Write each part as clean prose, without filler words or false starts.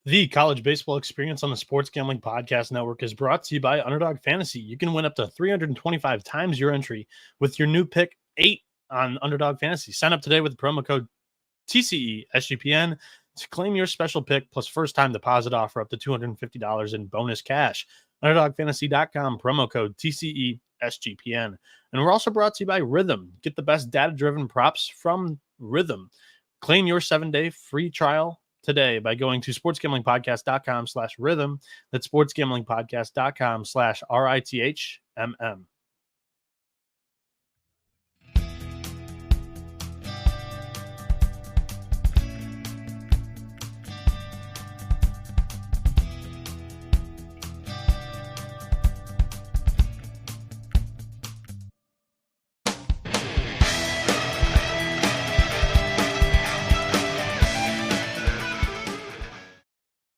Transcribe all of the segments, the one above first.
The college baseball experience on the Sports Gambling Podcast Network is brought to you by Underdog Fantasy. You can win up to 325 times your entry with your new pick 8 on Underdog Fantasy. Sign up today with the promo code TCE SGPN to claim your special pick plus first time deposit offer up to $250 in bonus cash. UnderdogFantasy.com, promo code TCE SGPN. And we're also brought to you by Rhythm. Get the best data-driven props from Rhythm. Claim your 7-day free trial today by going to sportsgamblingpodcast.com/rhythm. That's sportsgamblingpodcast.com/RITHMM.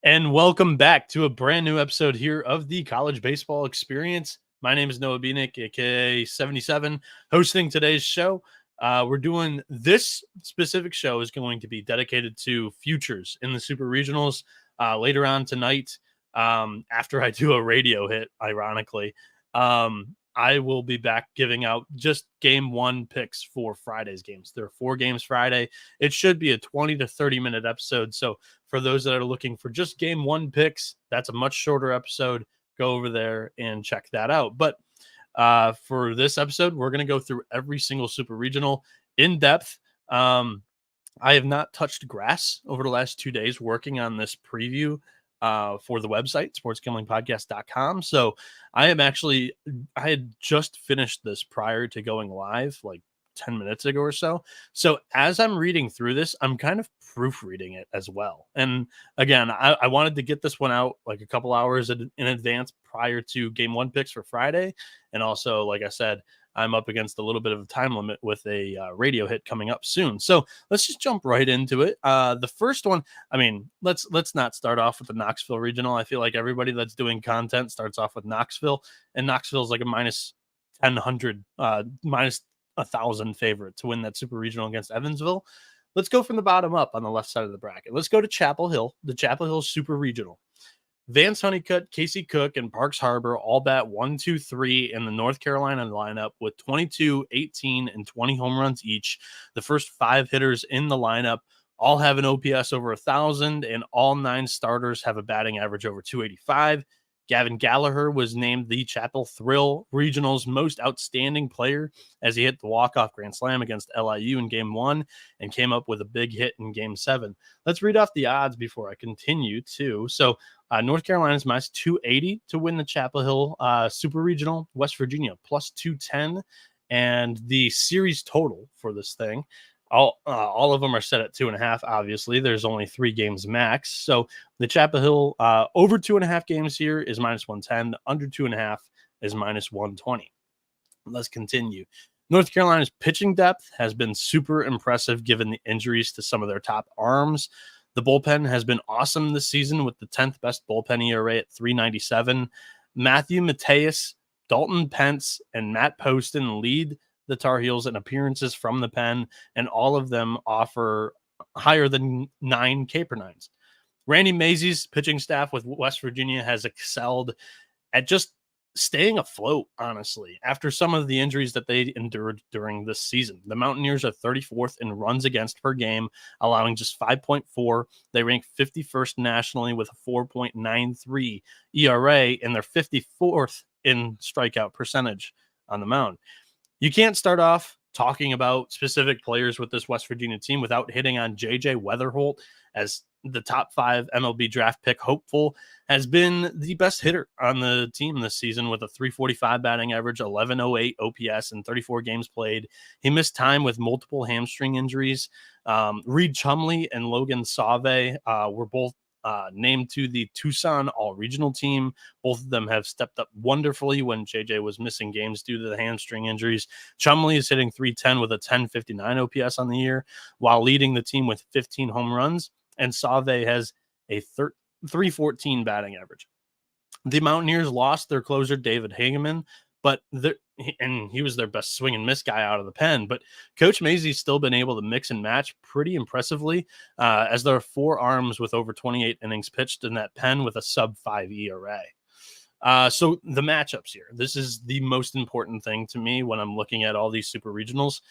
And welcome back to a brand new episode here of the College Baseball Experience. My name is Noah Bieniek, aka 77, hosting today's show. We're doing this specific show is going to be dedicated to futures in the Super Regionals later on tonight. After I do a radio hit, ironically, I will be back giving out just game one picks for Friday's games. There are 4 games Friday. It should be a 20 to 30 minute episode. So for those that are looking for just game one picks, that's a much shorter episode. Go over there and check that out. But for this episode, we're going to go through every single Super Regional in depth. I have not touched grass over the last 2 days working on this preview for the website, sportsgamblingpodcast.com. So I had just finished this prior to going live, like 10 minutes ago or so. So as I'm reading through this, I'm kind of proofreading it as well. And again, I wanted to get this one out like a couple hours in advance prior to game one picks for Friday. And also, like I said, I'm up against a little bit of a time limit with a radio hit coming up soon. So let's just jump right into it. The first one, I mean, let's not start off with the Knoxville Regional. I feel like everybody that's doing content starts off with Knoxville, and Knoxville is like a minus 1,000 favorite to win that Super Regional against Evansville. Let's go from the bottom up on the left side of the bracket. Let's go to Chapel Hill, the Chapel Hill Super Regional. Vance Honeycutt, Casey Cook, and Parks Harbor all bat 1, 2, 3 in the North Carolina lineup with 22, 18, and 20 home runs each. The first 5 hitters in the lineup all have an OPS over 1,000, and all 9 starters have a batting average over 285. Gavin Gallagher was named the Chapel Thrill Regional's most outstanding player as he hit the walk-off grand slam against LIU in game 1 and came up with a big hit in game 7. Let's read off the odds before I continue too. So North Carolina's minus 280 to win the Chapel Hill Super Regional. West Virginia plus 210. And the series total for this thing, all of them are set at 2.5. Obviously, there's only 3 games max. So the Chapel Hill over 2.5 games here is minus 110. Under 2.5 is minus 120. Let's continue. North Carolina's pitching depth has been super impressive given the injuries to some of their top arms. The bullpen has been awesome this season with the 10th best bullpen ERA at 3.97. Matthew Mateus, Dalton Pence, and Matt Poston lead the Tar Heels in appearances from the pen, and all of them offer higher than 9 K/9s. Randy Mazey's pitching staff with West Virginia has excelled at just staying afloat, honestly, after some of the injuries that they endured during this season. The Mountaineers are 34th in runs against per game, allowing just 5.4. They rank 51st nationally with a 4.93 ERA, and they're 54th in strikeout percentage on the mound. You can't start off talking about specific players with this West Virginia team without hitting on J.J. Weatherholt as the top 5 MLB draft pick hopeful, has been the best hitter on the team this season with a 345 batting average, 1108 OPS, and 34 games played. He missed time with multiple hamstring injuries. Reed Chumley and Logan Sauve were both named to the Tucson All-Regional team. Both of them have stepped up wonderfully when JJ was missing games due to the hamstring injuries. Chumley is hitting 310 with a 1059 OPS on the year, while leading the team with 15 home runs, and Sauve has a 314 batting average. The Mountaineers lost their closer, David Hageman, but and he was their best swing and miss guy out of the pen. But Coach Mazey's still been able to mix and match pretty impressively, as there are 4 arms with over 28 innings pitched in that pen with a sub-5 ERA. So the matchups here, this is the most important thing to me when I'm looking at all these super regionals.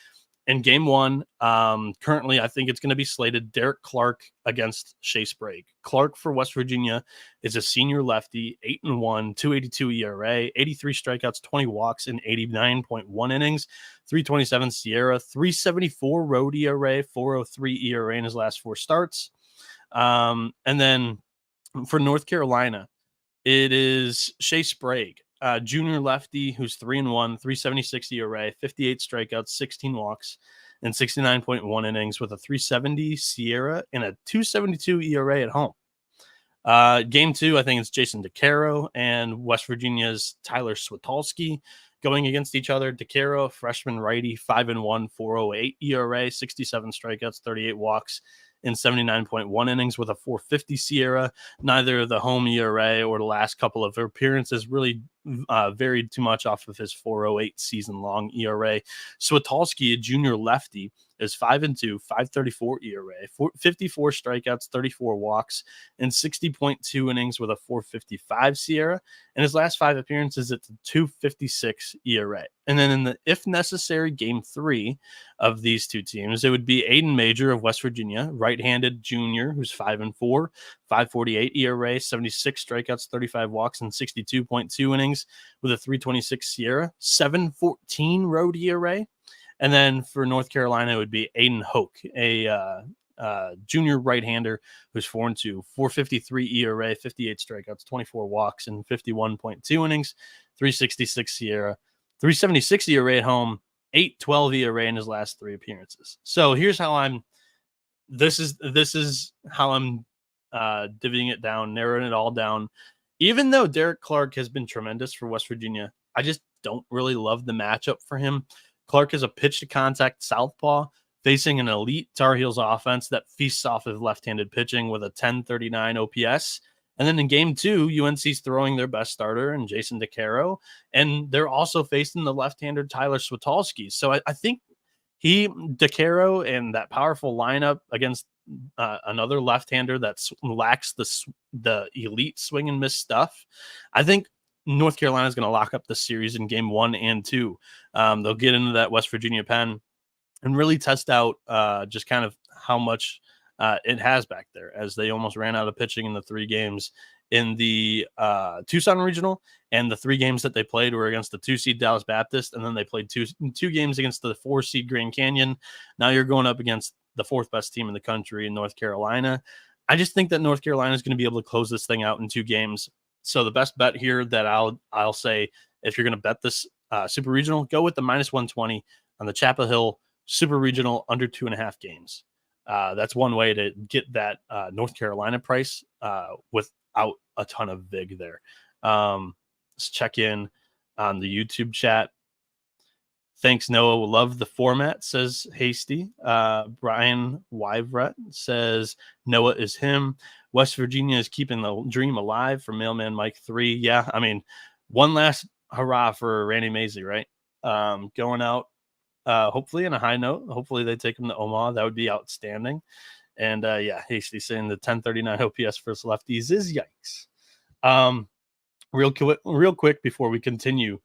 In game 1, currently, I think it's going to be slated Derek Clark against Shea Sprague. Clark for West Virginia is a senior lefty, 8-1, 282 ERA, 83 strikeouts, 20 walks in 89.1 innings, 327 Sierra, 374 road ERA, 403 ERA in his last 4 starts. And then for North Carolina, it is Shea Sprague, junior lefty who's 3-1, 376 ERA, 58 strikeouts, 16 walks, and 69.1 innings with a 370 Sierra and a 272 ERA at home. Game 2, I think it's Jason DeCaro and West Virginia's Tyler Switolski going against each other. DeCaro, freshman righty, 5-1, 408 ERA, 67 strikeouts, 38 walks, in 79.1 innings with a 450 Sierra. Neither the home ERA or the last couple of appearances really varied too much off of his 408 season-long ERA. Switolski, a junior lefty, is 5-2, 534 ERA, 54 strikeouts, 34 walks, and 60.2 innings with a 455 Sierra. And his last 5 appearances, it's a 256 ERA. And then in the, if necessary, game 3 of these two teams, it would be Aiden Major of West Virginia, right-handed junior, who's 5-4, 548 ERA, 76 strikeouts, 35 walks, and 62.2 innings with a 326 Sierra, 714 road ERA. And then for North Carolina, it would be Aiden Hoke, a junior right-hander who's 4-2, 453 ERA, 58 strikeouts, 24 walks, and 51.2 innings, 366 Sierra, 376 ERA at home, 812 ERA in his last 3 appearances. So here's how I'm. This is how I'm divvying it down, narrowing it all down. Even though Derek Clark has been tremendous for West Virginia, I just don't really love the matchup for him. Clark is a pitch-to-contact southpaw facing an elite Tar Heels offense that feasts off of left-handed pitching with a 1039 OPS. And then in game 2, UNC's throwing their best starter and Jason DeCaro, and they're also facing the left-hander Tyler Switolski. So I think DeCaro and that powerful lineup against another left-hander that lacks the elite swing and miss stuff, I think North Carolina is going to lock up the series in game 1 and 2. They'll get into that West Virginia pen and really test out just kind of how much it has back there, as they almost ran out of pitching in the 3 games in the Tucson regional, and the 3 games that they played were against the 2-seed Dallas Baptist, and then they played two games against the 4-seed Grand Canyon. Now you're going up against the 4th best team in the country in North Carolina. I just think that North Carolina is going to be able to close this thing out in 2 games. So the best bet here that I'll say, if you're going to bet this super regional, go with the -120 on the Chapel Hill Super Regional under 2.5 games. That's one way to get that North Carolina price without a ton of vig there. Let's check in on the YouTube chat. Thanks, Noah. Love the format, says Hasty. Brian Wyvret says Noah is him. West Virginia is keeping the dream alive for Mailman Mike 3. Yeah, I mean, one last hurrah for Randy Mazey, right? Going out, hopefully on a high note. Hopefully they take him to Omaha. That would be outstanding. And yeah, Hasty saying the 1039 OPS for lefties is yikes. Real quick before we continue,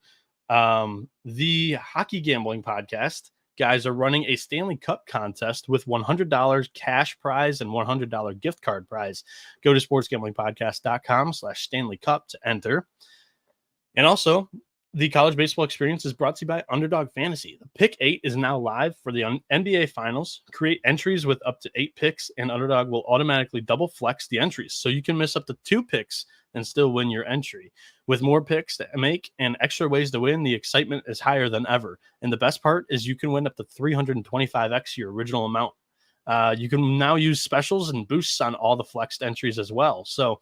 the Hockey Gambling Podcast guys are running a Stanley Cup contest with $100 cash prize and $100 gift card prize. Go to sportsgamblingpodcast.com/Stanley Cup to enter. And also, the College Baseball Experience is brought to you by Underdog Fantasy. The Pick 8 is now live for the NBA Finals. Create entries with up to 8 picks, and Underdog will automatically double flex the entries, so you can miss up to 2 picks and still win your entry. With more picks to make and extra ways to win, the excitement is higher than ever. And the best part is you can win up to 325x your original amount. You can now use specials and boosts on all the flexed entries as well. So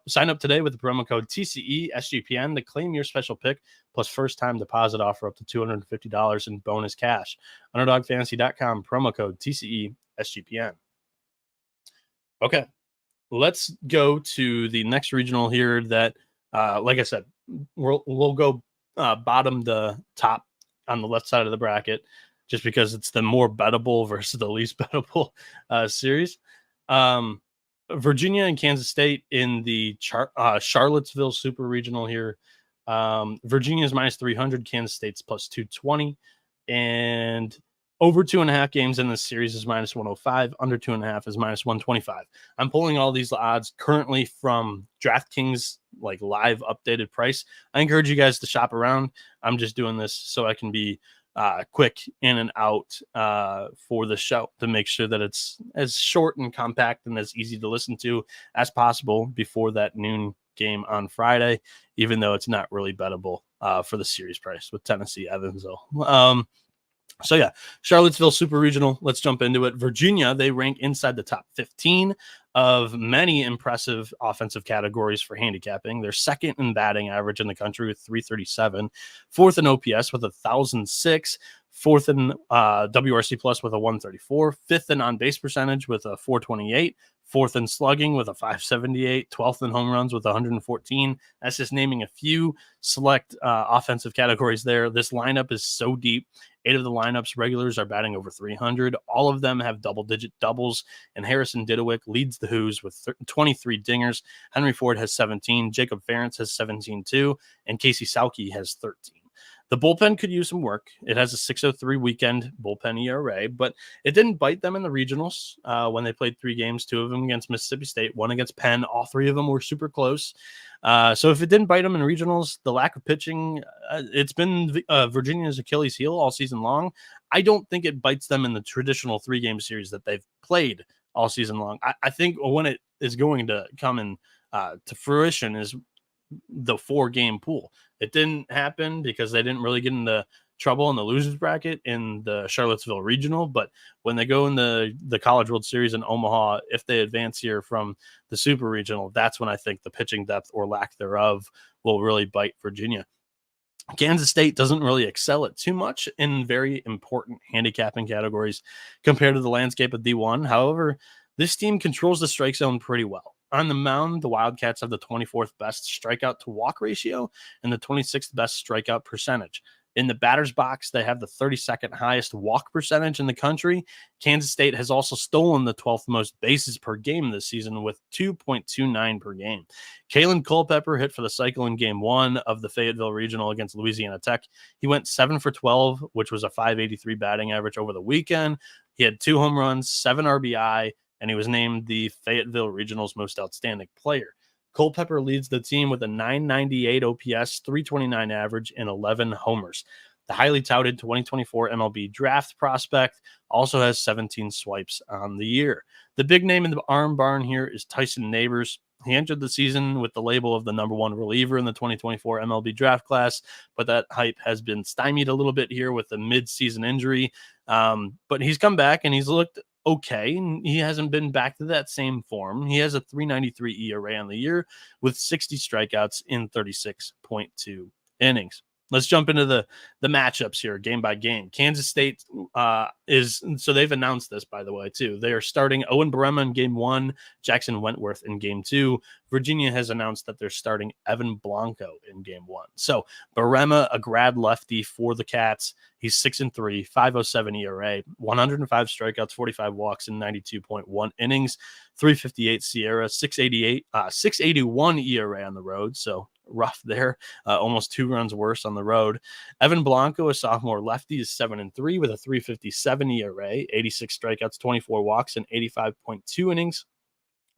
sign up today with the promo code TCESGPN to claim your special pick plus first-time deposit offer up to $250 in bonus cash. UnderdogFantasy.com, promo code TCESGPN. Okay. Let's go to the next regional here that, like I said, we'll go bottom to top on the left side of the bracket, just because it's the more bettable versus the least bettable series. Virginia and Kansas State in the Charlottesville Super Regional here. Virginia is minus 300, Kansas State's plus 220, and over 2.5 games in this series is minus 105. Under 2.5 is minus 125. I'm pulling all these odds currently from DraftKings, like live updated price. I encourage you guys to shop around. I'm just doing this so I can be quick in and out for the show to make sure that it's as short and compact and as easy to listen to as possible before that noon game on Friday, even though it's not really bettable for the series price with Tennessee, Evansville. So yeah, Charlottesville Super Regional. Let's jump into it. Virginia, they rank inside the top 15 of many impressive offensive categories for handicapping. They're second in batting average in the country with 337, fourth in OPS with 1,006, fourth in WRC plus with a 134, fifth in on base percentage with a 428, fourth in slugging with a 578, 12th in home runs with 114. That's just naming a few select offensive categories there. This lineup is so deep. 8 of the lineups regulars are batting over 300. All of them have double-digit doubles, and Harrison Didowick leads the Who's with 23 dingers. Henry Ford has 17. Jacob Ferentz has 17 too, and Casey Sauke has 13. The bullpen could use some work. It has a 6.03 weekend bullpen ERA, but it didn't bite them in the regionals when they played 3 games, 2 of them against Mississippi State, 1 against Penn. All 3 of them were super close. So if it didn't bite them in regionals, the lack of pitching, it's been Virginia's Achilles heel all season long. I don't think it bites them in the traditional 3-game series that they've played all season long. I think when it is going to come in to fruition is the 4-game pool. It didn't happen because they didn't really get into trouble in the losers bracket in the Charlottesville Regional, but when they go in the College World Series in Omaha, if they advance here from the Super Regional, that's when I think the pitching depth or lack thereof will really bite Virginia. Kansas State doesn't really excel at too much in very important handicapping categories compared to the landscape of D1. However, this team controls the strike zone pretty well. On the mound, the Wildcats have the 24th best strikeout to walk ratio and the 26th best strikeout percentage. In the batter's box, they have the 32nd highest walk percentage in the country. Kansas State has also stolen the 12th most bases per game this season with 2.29 per game. Kalen Culpepper hit for the cycle in Game 1 of the Fayetteville Regional against Louisiana Tech. He went 7 for 12, which was a 583 batting average over the weekend. He had 2 home runs, 7 RBI, and he was named the Fayetteville Regional's most outstanding player. Culpepper leads the team with a 998 OPS, 329 average, and 11 homers. The highly touted 2024 MLB draft prospect also has 17 swipes on the year. The big name in the arm barn here is Tyson Neighbors. He entered the season with the label of the number 1 reliever in the 2024 MLB draft class, but that hype has been stymied a little bit here with the mid-season injury. But he's come back and he's looked okay. He hasn't been back to that same form. He has a 3.93 ERA on the year with 60 strikeouts in 36.2 innings. Let's jump into the matchups here, game by game. Kansas State so they've announced this, by the way, too. They are starting Owen Barema in Game 1, Jackson Wentworth in Game 2. Virginia has announced that they're starting Evan Blanco in Game 1. So Barema, a grad lefty for the Cats. He's 6-3, 5.07 ERA, 105 strikeouts, 45 walks, and 92.1 innings, 358 Sierra, 681 ERA on the road. So rough there, almost 2 runs worse on the road. Evan Blanco, a sophomore lefty, is 7-3 with a 357 ERA, 86 strikeouts, 24 walks, and 85.2 innings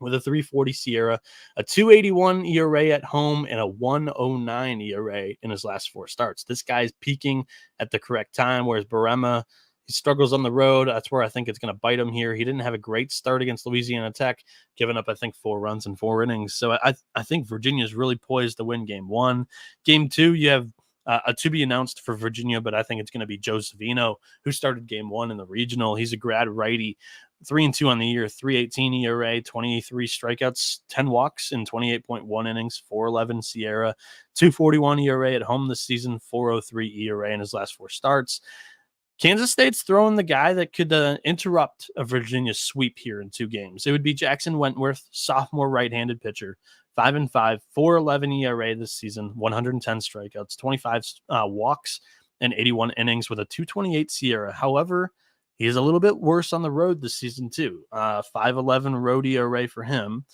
with a 340 Sierra, a 281 ERA at home, and a 109 ERA in his last 4 starts. This guy's peaking at the correct time, whereas Barema, he struggles on the road. That's where I think it's going to bite him here. He didn't have a great start against Louisiana Tech, giving up, I think, 4 runs in 4 innings. So I think Virginia's really poised to win Game 1. Game 2, you have a to be announced for Virginia, but I think it's going to be Joe Savino, who started Game 1 in the regional. He's a grad righty, 3-2 on the year, 3.18 ERA, 23 strikeouts, 10 walks in 28.1 innings, 4.11 Sierra, 2.41 ERA at home this season, 4.03 ERA in his last 4 starts. Kansas State's throwing the guy that could interrupt a Virginia sweep here in 2 games. It would be Jackson Wentworth, sophomore right-handed pitcher, 5-5, 4.11 ERA this season, 110 strikeouts, 25 walks, and 81 innings with a 2.28 SIERA. However, he is a little bit worse on the road this season too. 5.11 road ERA for him.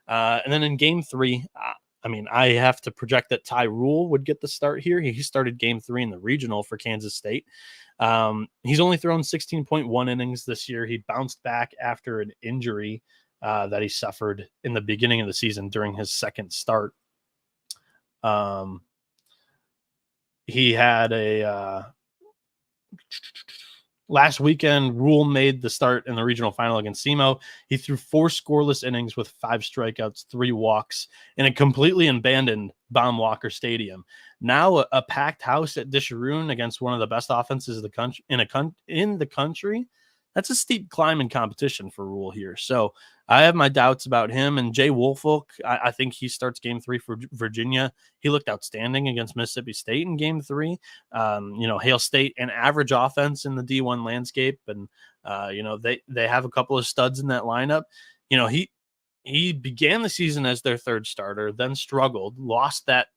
And then in Game 3, I have to project that Ty Rule would get the start here. He started Game 3 in the regional for Kansas State. He's only thrown 16.1 innings this year. He bounced back after an injury that he suffered in the beginning of the season during his second start. He had last weekend, Rule made the start in the regional final against SEMO. He threw 4 scoreless innings with 5 strikeouts, 3 walks, in a completely abandoned Baum Walker Stadium. Now a packed house at Disharoon against one of the best offenses in the country. That's a steep climb in competition for Rule here. So I have my doubts about him. And Jay Woolfolk, I think he starts Game 3 for Virginia. He looked outstanding against Mississippi State in Game 3. Hail State, an average offense in the D1 landscape. And, they have a couple of studs in that lineup. He began the season as their third starter, then struggled, lost that,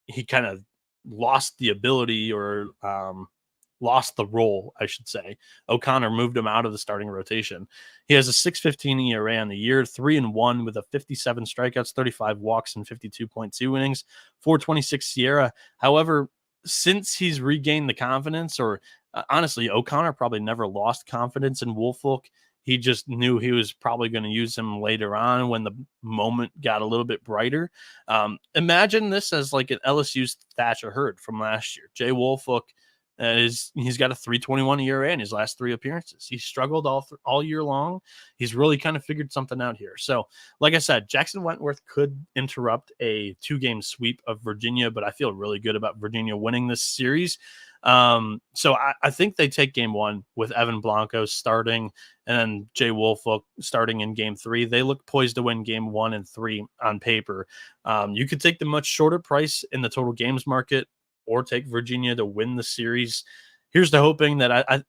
he kind of lost the ability or lost the role, I should say. O'Connor moved him out of the starting rotation. He has a 6.15 ERA on the year, 3-1 with a 57 strikeouts, 35 walks, and 52.2 innings, 4.26 SIERA. However, since he's regained the confidence, or honestly, O'Connor probably never lost confidence in Woolfolk. He just knew he was probably going to use him later on when the moment got a little bit brighter. Imagine this as like an LSU's Thatcher Hurd from last year. Jay Woolfolk, he's got a 3.21 ERA in his last 3 appearances. He struggled all year long. He's really kind of figured something out here. So, like I said, Jackson Wentworth could interrupt a 2-game sweep of Virginia, but I feel really good about Virginia winning this series. So I think they take Game 1 with Evan Blanco starting and then Jay Woolfolk starting in Game 3. They look poised to win Game 1 and 3 on paper. You could take the much shorter price in the total games market, or take Virginia to win the series. Here's to hoping that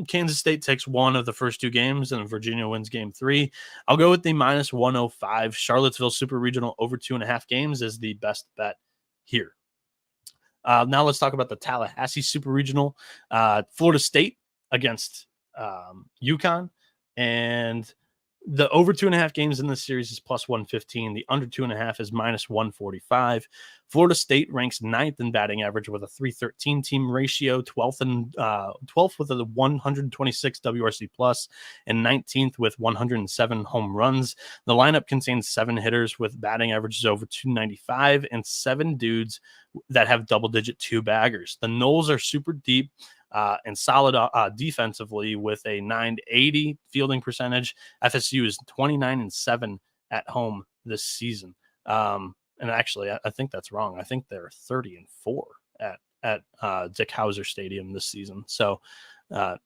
Kansas State takes one of the first 2 games and Virginia wins Game 3. I'll go with the -105 Charlottesville Super Regional over 2.5 games as the best bet here. Now let's talk about the Tallahassee Super Regional. Florida State against UConn. And the over 2.5 games in this series is +115. The under 2.5 is -145. Florida State ranks 9th in batting average with a .313 team ratio, 12th with a 126 WRC plus, and 19th with 107 home runs. The lineup contains 7 hitters with batting averages over 295 and 7 dudes that have double-digit 2 baggers. The Noles are super deep and solid defensively with a .980 fielding percentage. FSU is 29-7 at home this season. And actually, I think that's wrong. I think they're 30-4 at Dick Hauser Stadium this season. So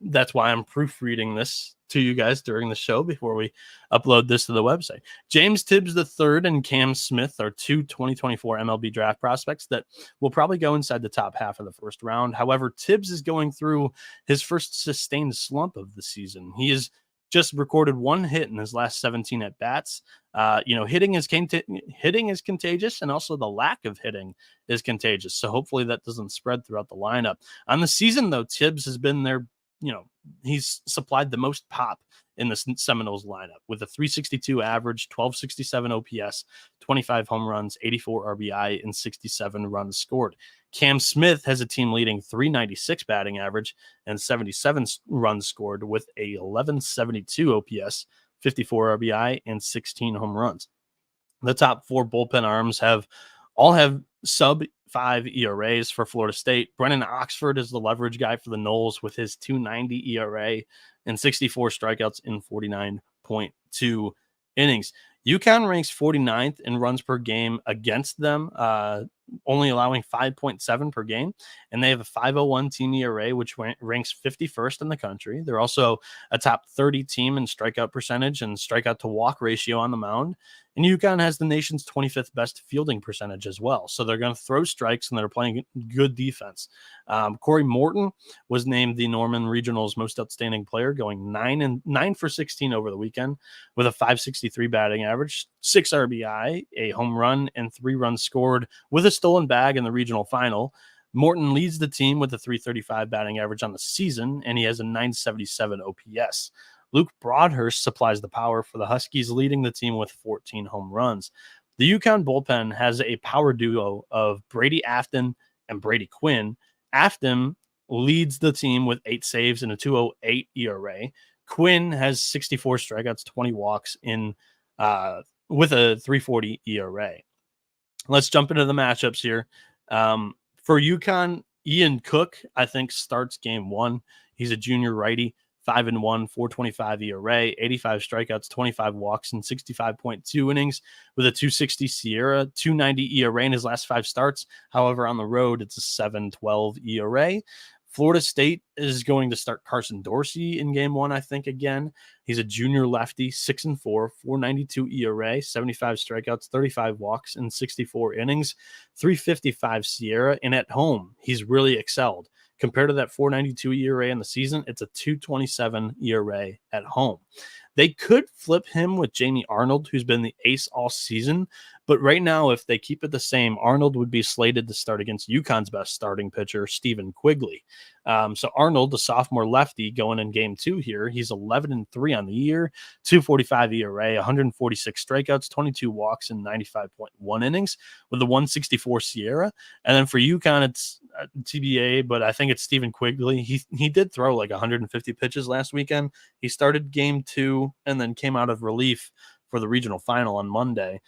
that's why I'm proofreading this to you guys during the show before we upload this to the website. James Tibbs III and Cam Smith are 2 2024 MLB draft prospects that will probably go inside the top half of the first round. However, Tibbs is going through his first sustained slump of the season. He has just recorded 1 hit in his last 17 at bats. Hitting is contagious, and also the lack of hitting is contagious. So hopefully that doesn't spread throughout the lineup. On the season, though, Tibbs has been there. He's supplied the most pop in the Seminoles lineup with a .362 average, 1267 OPS, 25 home runs, 84 RBI, and 67 runs scored. Cam Smith has a team-leading .396 batting average and 77 runs scored with a 1172 OPS, 54 RBI, and 16 home runs. The top 4 bullpen arms all have sub-5 ERAs for Florida State. Brennan Oxford is the leverage guy for the Noles with his .290 ERA and 64 strikeouts in 49.2 innings. UConn ranks 49th in runs per game against them, only allowing 5.7 per game. And they have a .501 team ERA, which ranks 51st in the country. They're also a top 30 team in strikeout percentage and strikeout to walk ratio on the mound. And UConn has the nation's 25th best fielding percentage as well. So they're going to throw strikes and they're playing good defense. Corey Morton was named the Norman Regional's most outstanding player, going 9 for 16 over the weekend with a 563 batting average, 6 RBI, a home run, and 3 runs scored with a stolen bag in the regional final. Morton leads the team with a 335 batting average on the season, and he has a 977 OPS. Luke Broadhurst supplies the power for the Huskies, leading the team with 14 home runs. The UConn bullpen has a power duo of Brady Afton and Brady Quinn. Afton leads the team with 8 saves and a 2.08 ERA. Quinn has 64 strikeouts, 20 walks with a 3.40 ERA. Let's jump into the matchups here. For UConn, Ian Cook, I think, starts game 1. He's a junior righty. 5-1, 4.25 ERA, 85 strikeouts, 25 walks, and 65.2 innings with a 2.60 Sierra, 2.90 ERA in his last 5 starts. However, on the road, it's a 7.12 ERA. Florida State is going to start Carson Dorsey in game 1, I think, again. He's a junior lefty, 6-4, 4.92 ERA, 75 strikeouts, 35 walks, and 64 innings, 3.55 Sierra. And at home, he's really excelled. Compared to that 4.92 ERA in the season, it's a 2.27 ERA at home. They could flip him with Jamie Arnold, who's been the ace all season. But right now, if they keep it the same, Arnold would be slated to start against UConn's best starting pitcher, Stephen Quigley. So Arnold, the sophomore lefty, going in game 2 here, he's 11-3 on the year, 2.45 ERA, 146 strikeouts, 22 walks, and 95.1 innings with a 1.64 Sierra. And then for UConn, it's TBA, but I think it's Stephen Quigley. He did throw like 150 pitches last weekend. He started game 2 and then came out of relief for the regional final on Monday.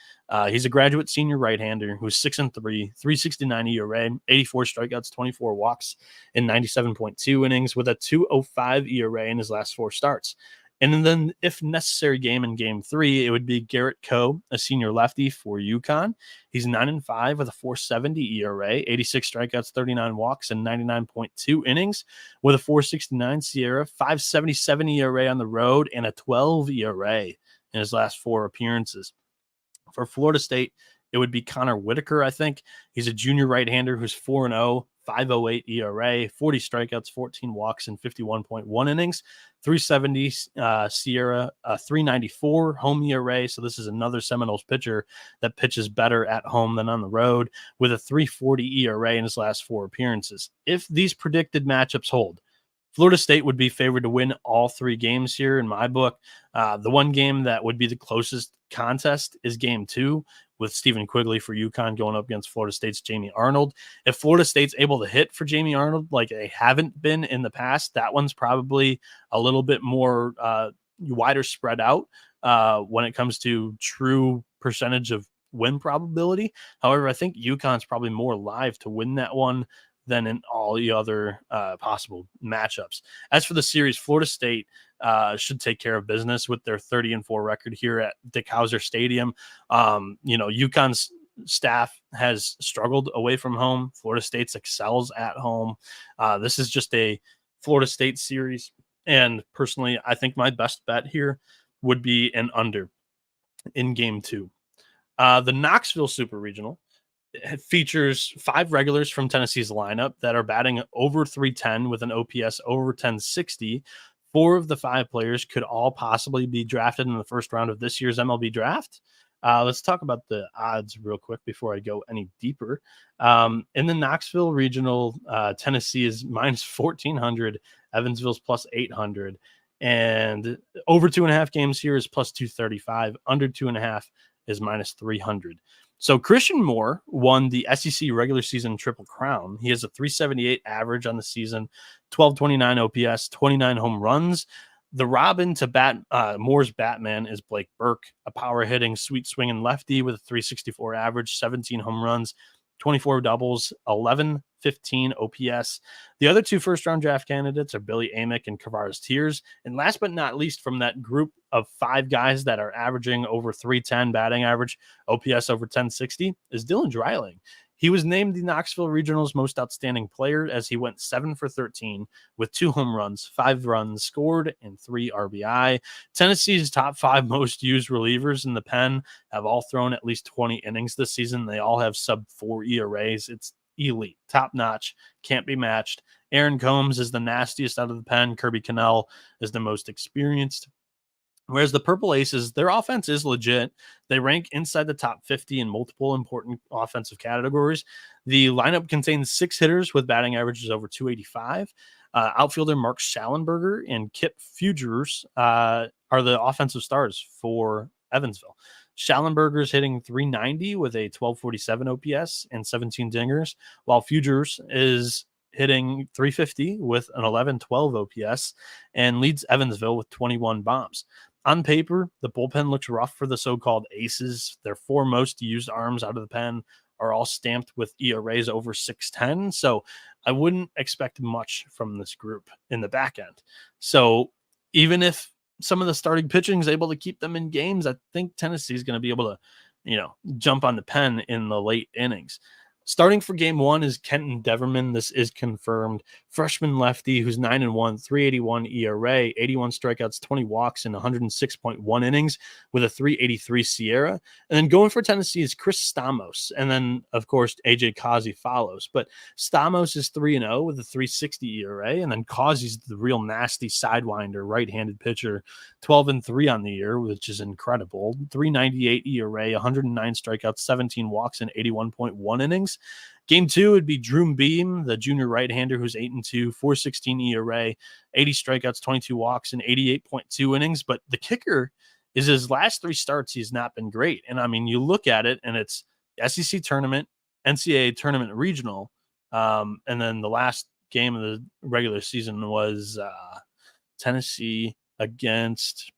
He's a graduate senior right-hander who's 6-3, 3.69 ERA, 84 strikeouts, 24 walks, and 97.2 innings with a 2.05 ERA in his last 4 starts. And then, if necessary, in game 3, it would be Garrett Coe, a senior lefty for UConn. He's 9-5 with a 4.70 ERA, 86 strikeouts, 39 walks, and 99.2 innings with a 4.69 Sierra, 5.77 ERA on the road, and a 12 ERA in his last 4 appearances. For Florida State, it would be Connor Whitaker, I think. He's a junior right-hander who's 4-0, 5.08 ERA, 40 strikeouts, 14 walks, and 51.1 innings. 3.70 Sierra, 3.94 home ERA. So this is another Seminoles pitcher that pitches better at home than on the road with a 3.40 ERA in his last 4 appearances. If these predicted matchups hold, Florida State would be favored to win all 3 games here in my book. The one game that would be the closest contest is game 2 with Stephen Quigley for UConn going up against Florida State's Jamie Arnold. If Florida State's able to hit for Jamie Arnold like they haven't been in the past, that one's probably a little bit more wider spread out when it comes to true percentage of win probability. However, I think UConn's probably more live to win that one than in all the other possible matchups. As for the series, Florida State should take care of business with their 30-4 record here at Dick Howser Stadium. UConn's staff has struggled away from home. Florida State's excels at home. This is just a Florida State series. And personally, I think my best bet here would be an under in game 2. The Knoxville Super Regional features 5 regulars from Tennessee's lineup that are batting over 310 with an OPS over 1060. 4 of the 5 players could all possibly be drafted in the first round of this year's MLB draft. Let's talk about the odds real quick before I go any deeper. In the Knoxville Regional, Tennessee is minus 1,400, Evansville's plus 800, and over 2.5 games here is plus 235, under 2.5 is minus 300. So Christian Moore won the SEC regular season Triple Crown. He has a 378 average on the season, 1229 OPS, 29 home runs. The Robin to Moore's Batman is Blake Burke, a power hitting, sweet swinging lefty with a 364 average, 17 home runs, 24 doubles, 1115 OPS. The other 2 first-round draft candidates are Billy Amick and Kavares Tears. And last but not least, from that group of 5 guys that are averaging over 310 batting average, OPS over 1060, is Dylan Dreiling. He was named the Knoxville Regional's most outstanding player as he went 7 for 13 with 2 home runs, 5 runs scored, and 3 RBI. Tennessee's top 5 most used relievers in the pen have all thrown at least 20 innings this season. They all have sub-4 ERAs. It's elite, top-notch, can't be matched. Aaron Combs is the nastiest out of the pen. Kirby Cannell is the most experienced. Whereas the Purple Aces, their offense is legit. They rank inside the top 50 in multiple important offensive categories. The lineup contains 6 hitters with batting averages over 285. Outfielder Mark Schallenberger and Kip Fugers are the offensive stars for Evansville. Schallenberger's hitting 390 with a 1247 OPS and 17 dingers, while Fugers is hitting 350 with an 1112 OPS and leads Evansville with 21 bombs. On paper, the bullpen looks rough for the so-called aces. Their 4 most used arms out of the pen are all stamped with ERAs over 610. So I wouldn't expect much from this group in the back end. So even if some of the starting pitching is able to keep them in games, I think Tennessee is going to be able to, jump on the pen in the late innings. Starting for game 1 is Kenton Deverman. This is confirmed. Freshman lefty who's 9-1, 381 ERA, 81 strikeouts, 20 walks, and 106.1 innings with a 383 Sierra. And then going for Tennessee is Chris Stamos. And then, of course, AJ Causey follows. But Stamos is 3-0 with a 360 ERA. And then Causey's the real nasty sidewinder, right-handed pitcher, 12-3 on the year, which is incredible. 398 ERA, 109 strikeouts, 17 walks, and 81.1 innings. Game 2 would be Drew Beam, the junior right-hander who's 8-2, 416 ERA, 80 strikeouts, 22 walks, and 88.2 innings. But the kicker is his last 3 starts, he's not been great. And I mean, you look at it and it's SEC tournament, NCAA tournament regional. And then the last game of the regular season was Tennessee against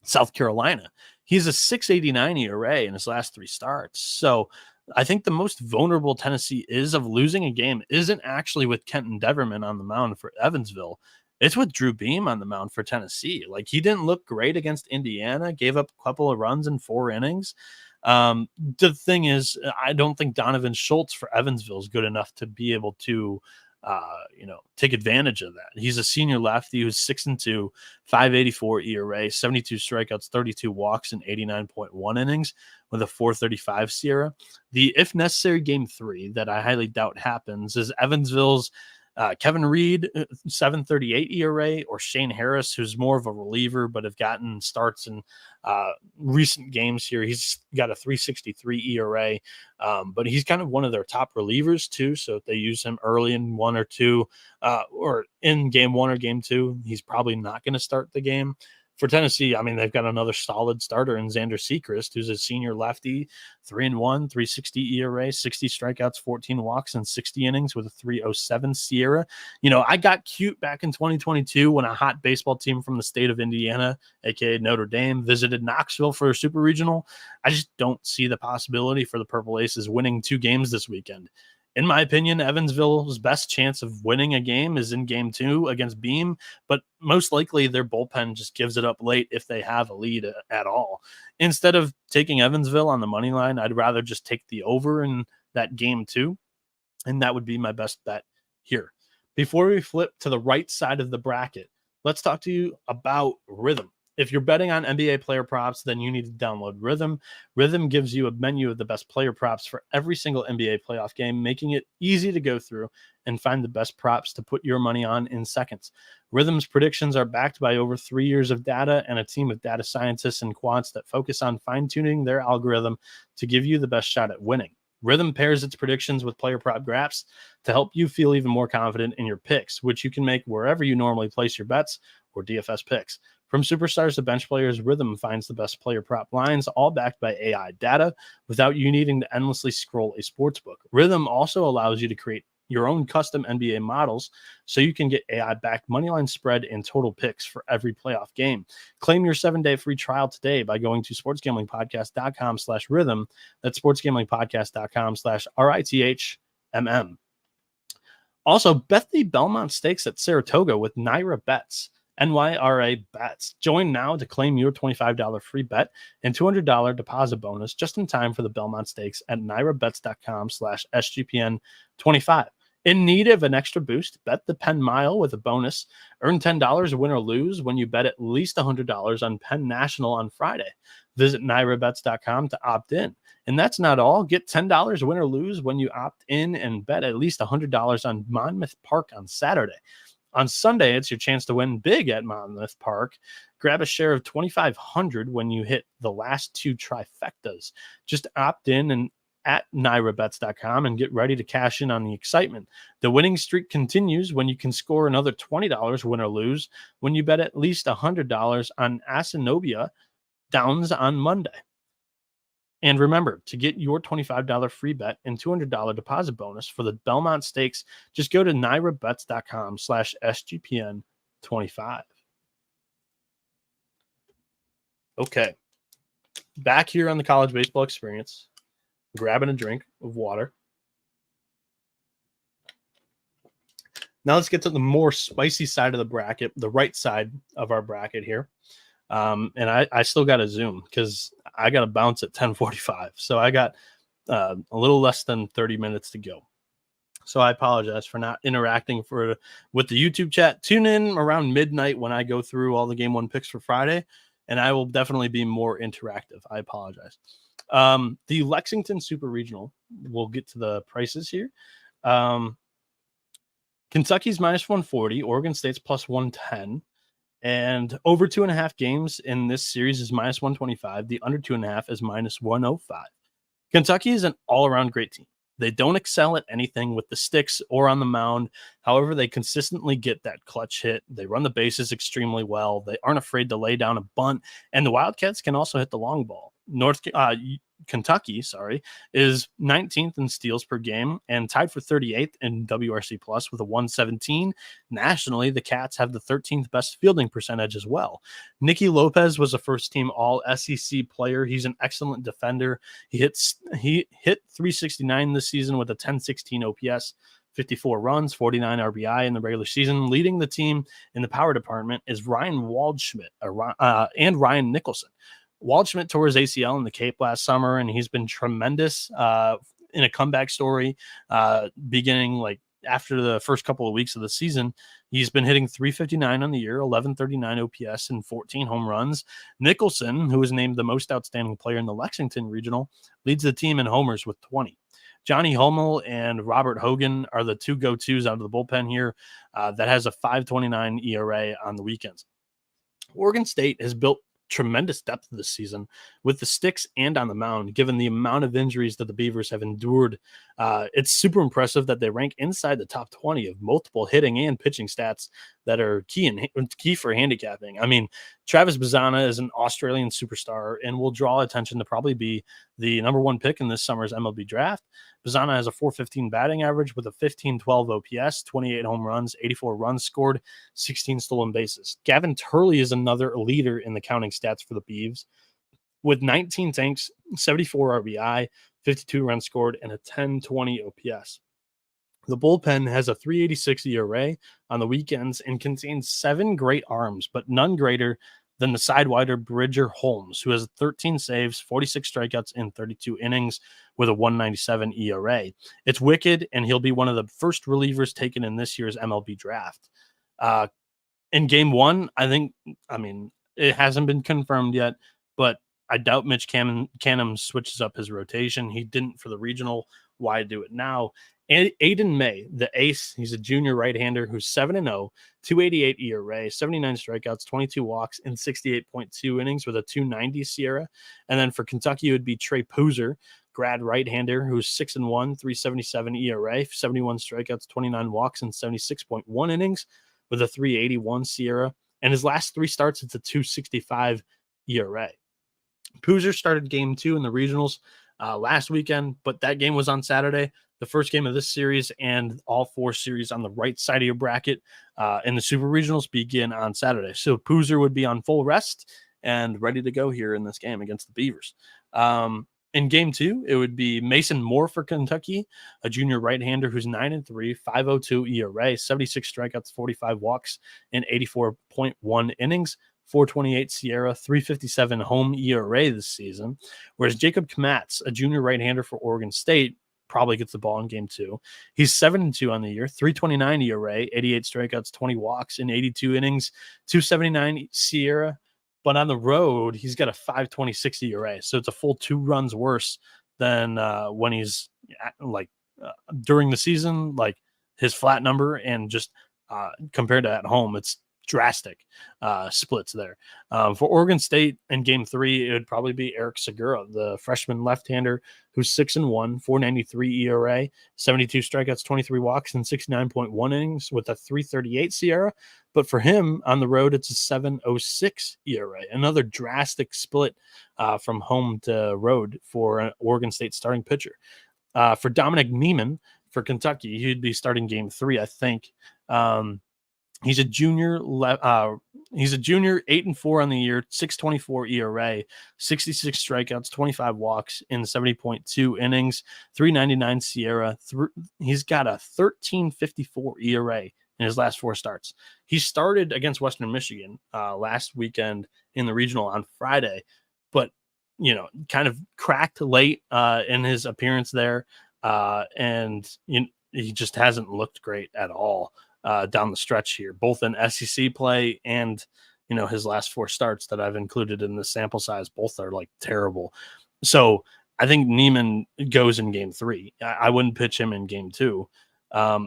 South Carolina. He's a 689 ERA in his last 3 starts. So I think the most vulnerable Tennessee is of losing a game isn't actually with Kenton Deverman on the mound for Evansville. It's with Drew Beam on the mound for Tennessee. Like, he didn't look great against Indiana, gave up a couple of runs in 4 innings. The thing is, I don't think Donovan Schultz for Evansville is good enough to be able to take advantage of that. He's a senior lefty who's 6-2, 584 ERA, 72 strikeouts, 32 walks, and 89.1 innings with a 435 Sierra. The if necessary game 3 that I highly doubt happens is Evansville's Kevin Reed, 738 ERA, or Shane Harris, who's more of a reliever, but have gotten starts in recent games here. He's got a 363 ERA, but he's kind of one of their top relievers too. So if they use him early in 1 or 2, or in game 1 or game 2, he's probably not going to start the game. For Tennessee, I mean, they've got another solid starter in Xander Sechrist, who's a senior lefty, 3-1, 360 ERA, 60 strikeouts, 14 walks, and 60 innings with a 307 Sierra. I got cute back in 2022 when a hot baseball team from the state of Indiana, aka Notre Dame, visited Knoxville for a super regional. I just don't see the possibility for the Purple Aces winning 2 games this weekend. In my opinion, Evansville's best chance of winning a game is in game 2 against Beam, but most likely their bullpen just gives it up late if they have a lead at all. Instead of taking Evansville on the money line, I'd rather just take the over in that game 2, and that would be my best bet here. Before we flip to the right side of the bracket, let's talk to you about Rhythm. If you're betting on NBA player props, then you need to download Rhythm. Rhythm gives you a menu of the best player props for every single NBA playoff game, making it easy to go through and find the best props to put your money on in seconds. Rhythm's predictions are backed by over 3 years of data and a team of data scientists and quants that focus on fine-tuning their algorithm to give you the best shot at winning. Rhythm pairs its predictions with player prop graphs to help you feel even more confident in your picks, which you can make wherever you normally place your bets or DFS picks. From superstars to bench players, Rhythm finds the best player prop lines, all backed by AI data, without you needing to endlessly scroll a sportsbook. Rhythm also allows you to create your own custom NBA models so you can get AI-backed moneyline spread and total picks for every playoff game. Claim your 7-day free trial today by going to sportsgamblingpodcast.com/rhythm. That's sportsgamblingpodcast.com/RITHMM. Also, bet the Belmont Stakes at Saratoga with Naira Bets. NYRA bets. Join now to claim your $25 free bet and $200 deposit bonus just in time for the Belmont Stakes at nyrabets.com/SGPN25. In need of an extra boost, bet the Penn Mile with a bonus. Earn $10 win or lose when you bet at least $100 on Penn National on Friday. Visit nyrabets.com to opt in. And that's not all. Get $10 win or lose when you opt in and bet at least $100 on Monmouth Park on Saturday. On Sunday, it's your chance to win big at Monmouth Park. Grab a share of $2,500 when you hit the last two trifectas. Just opt in and at nyrabets.com and get ready to cash in on the excitement. The winning streak continues when you can score another $20 win or lose when you bet at least $100 on Asanobia Downs on Monday. And remember, to get your $25 free bet and $200 deposit bonus for the Belmont Stakes, just go to nyrabets.com/SGPN25. Okay. Back here on the college baseball experience, grabbing a drink of water. Now let's get to the more spicy side of the bracket, the right side of our bracket here. And I still got to zoom because I got to bounce at 10:45. So I got a little less than 30 minutes to go. So I apologize for not interacting with the YouTube chat. Tune in around midnight when I go through all the game one picks for Friday, and I will definitely be more interactive. I apologize. The Lexington Super Regional, we'll get to the prices here. Kentucky's minus 140, Oregon State's plus 110. And over 2.5 games in this series is minus 125. The under 2.5 is minus 105. Kentucky is an all-around great team. They don't excel at anything with the sticks or on the mound. However, they consistently get that clutch hit. They run the bases extremely well. They aren't afraid to lay down a bunt. And the Wildcats can also hit the long ball. Kentucky, is 19th in steals per game and tied for 38th in WRC plus with a 117. Nationally, the Cats have the 13th best fielding percentage as well. Nicky Lopez was a first-team All-SEC player. He's an excellent defender. He hit 369 this season with a 1016 OPS. 54 runs, 49 RBI in the regular season. Leading the team in the power department is Ryan Waldschmidt and Ryan Nicholson. Waldschmidt tore his ACL in the Cape last summer, and he's been tremendous in a comeback story beginning like after the first couple of weeks of the season. He's been hitting 359 on the year, 1139 OPS, and 14 home runs. Nicholson, who was named the most outstanding player in the Lexington Regional, leads the team in homers with 20. Johnny Hummel and Robert Hogan are the two go-tos out of the bullpen here. That has a 5.29 ERA on the weekends. Oregon State has built tremendous depth this season with the sticks and on the mound, given the amount of injuries that the Beavers have endured. It's super impressive that they rank inside the top 20 of multiple hitting and pitching stats that are key for handicapping. I mean, Travis Bazzana is an Australian superstar and will draw attention to probably be the number one pick in this summer's MLB draft. Bazzana has a 415 batting average with a 1512 OPS, 28 home runs, 84 runs scored, 16 stolen bases. Gavin Turley is another leader in the counting stats for the Beavs with 19 tanks, 74 RBI, 52 runs scored, and a 1020 OPS. The bullpen has a 386 ERA on the weekends and contains 7 great arms, but none greater than the sidewinder Bridger Holmes, who has 13 saves, 46 strikeouts in 32 innings with a 197 ERA. It's wicked, and he'll be one of the first relievers taken in this year's MLB draft. In game one, it hasn't been confirmed yet, but I doubt Mitch Canham switches up his rotation. He didn't for the regional. Why do it now? And Aiden May, the ace, he's a junior right-hander who's 7-0, 288 ERA, 79 strikeouts, 22 walks, and 68.2 innings with a 290 SIERA. And then for Kentucky, it would be Trey Poozer, grad right-hander who's 6-1, 377 ERA, 71 strikeouts, 29 walks, and 76.1 innings with a 381 SIERA. And his last 3 starts, it's a 265 ERA. Poozer started game 2 in the regionals last weekend, but that game was on Saturday. The first game of this series and all 4 series on the right side of your bracket in the Super Regionals begin on Saturday. So Poozer would be on full rest and ready to go here in this game against the Beavers. In game 2, it would be Mason Moore for Kentucky, a junior right-hander who's 9-3, 5.02 ERA, 76 strikeouts, 45 walks, and 84.1 innings. 428 Sierra, 357 home ERA this season. Whereas Jacob Kmatz, a junior right-hander for Oregon State, probably gets the ball in game 2. He's 7-2 on the year, 329 ERA, 88 strikeouts, 20 walks in 82 innings, 279 Sierra. But on the road, he's got a 5.26 ERA. So it's a full 2 runs worse than when he's during the season, like his flat number, and just compared to at home, it's drastic splits there. For Oregon State in game 3, it would probably be Eric Segura, the freshman left-hander who's 6-1, 4.93 ERA, 72 strikeouts, 23 walks, and 69.1 innings with a 3.38 Sierra. But for him on the road, it's a 7.06 ERA. Another drastic split from home to road for an Oregon State starting pitcher. For Dominic Niemann for Kentucky, he'd be starting game 3, I think. He's a junior. He's a junior, 8-4 on the year, 6.24 ERA, 66 strikeouts, 25 walks in 70.2 innings, 3.99 Sierra. He's got a 13.54 ERA in his last 4 starts. He started against Western Michigan last weekend in the regional on Friday, but kind of cracked late in his appearance there, and he just hasn't looked great at all down the stretch here, both in SEC play and his last 4 starts that I've included in the sample size. Both are like terrible. So I think Niemann goes in game 3. I wouldn't pitch him in game 2.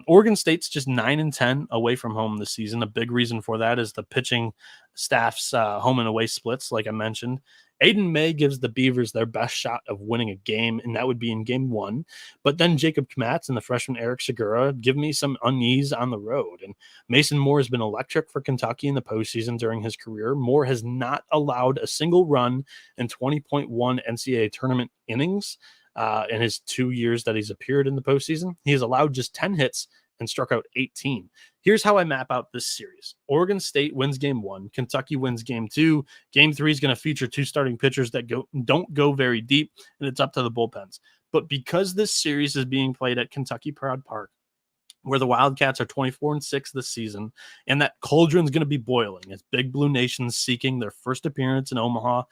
Oregon State's just 9-10 away from home this season. A big reason for that is the pitching staff's home and away splits, like I mentioned. Aiden May gives the Beavers their best shot of winning a game, and that would be in game 1. But then Jacob Kmatz and the freshman Eric Segura give me some unease on the road. And Mason Moore has been electric for Kentucky in the postseason during his career. Moore has not allowed a single run in 20.1 NCAA tournament innings in his 2 years that he's appeared in the postseason. He has allowed just 10 hits and struck out 18. Here's how I map out this series. Oregon State wins game 1. Kentucky wins game 2. Game 3 is going to feature 2 starting pitchers that don't go very deep, and it's up to the bullpens. But because this series is being played at Kentucky Proud Park, where the Wildcats are 24-6 this season, and that cauldron's going to be boiling as Big Blue Nation's seeking their first appearance in Omaha,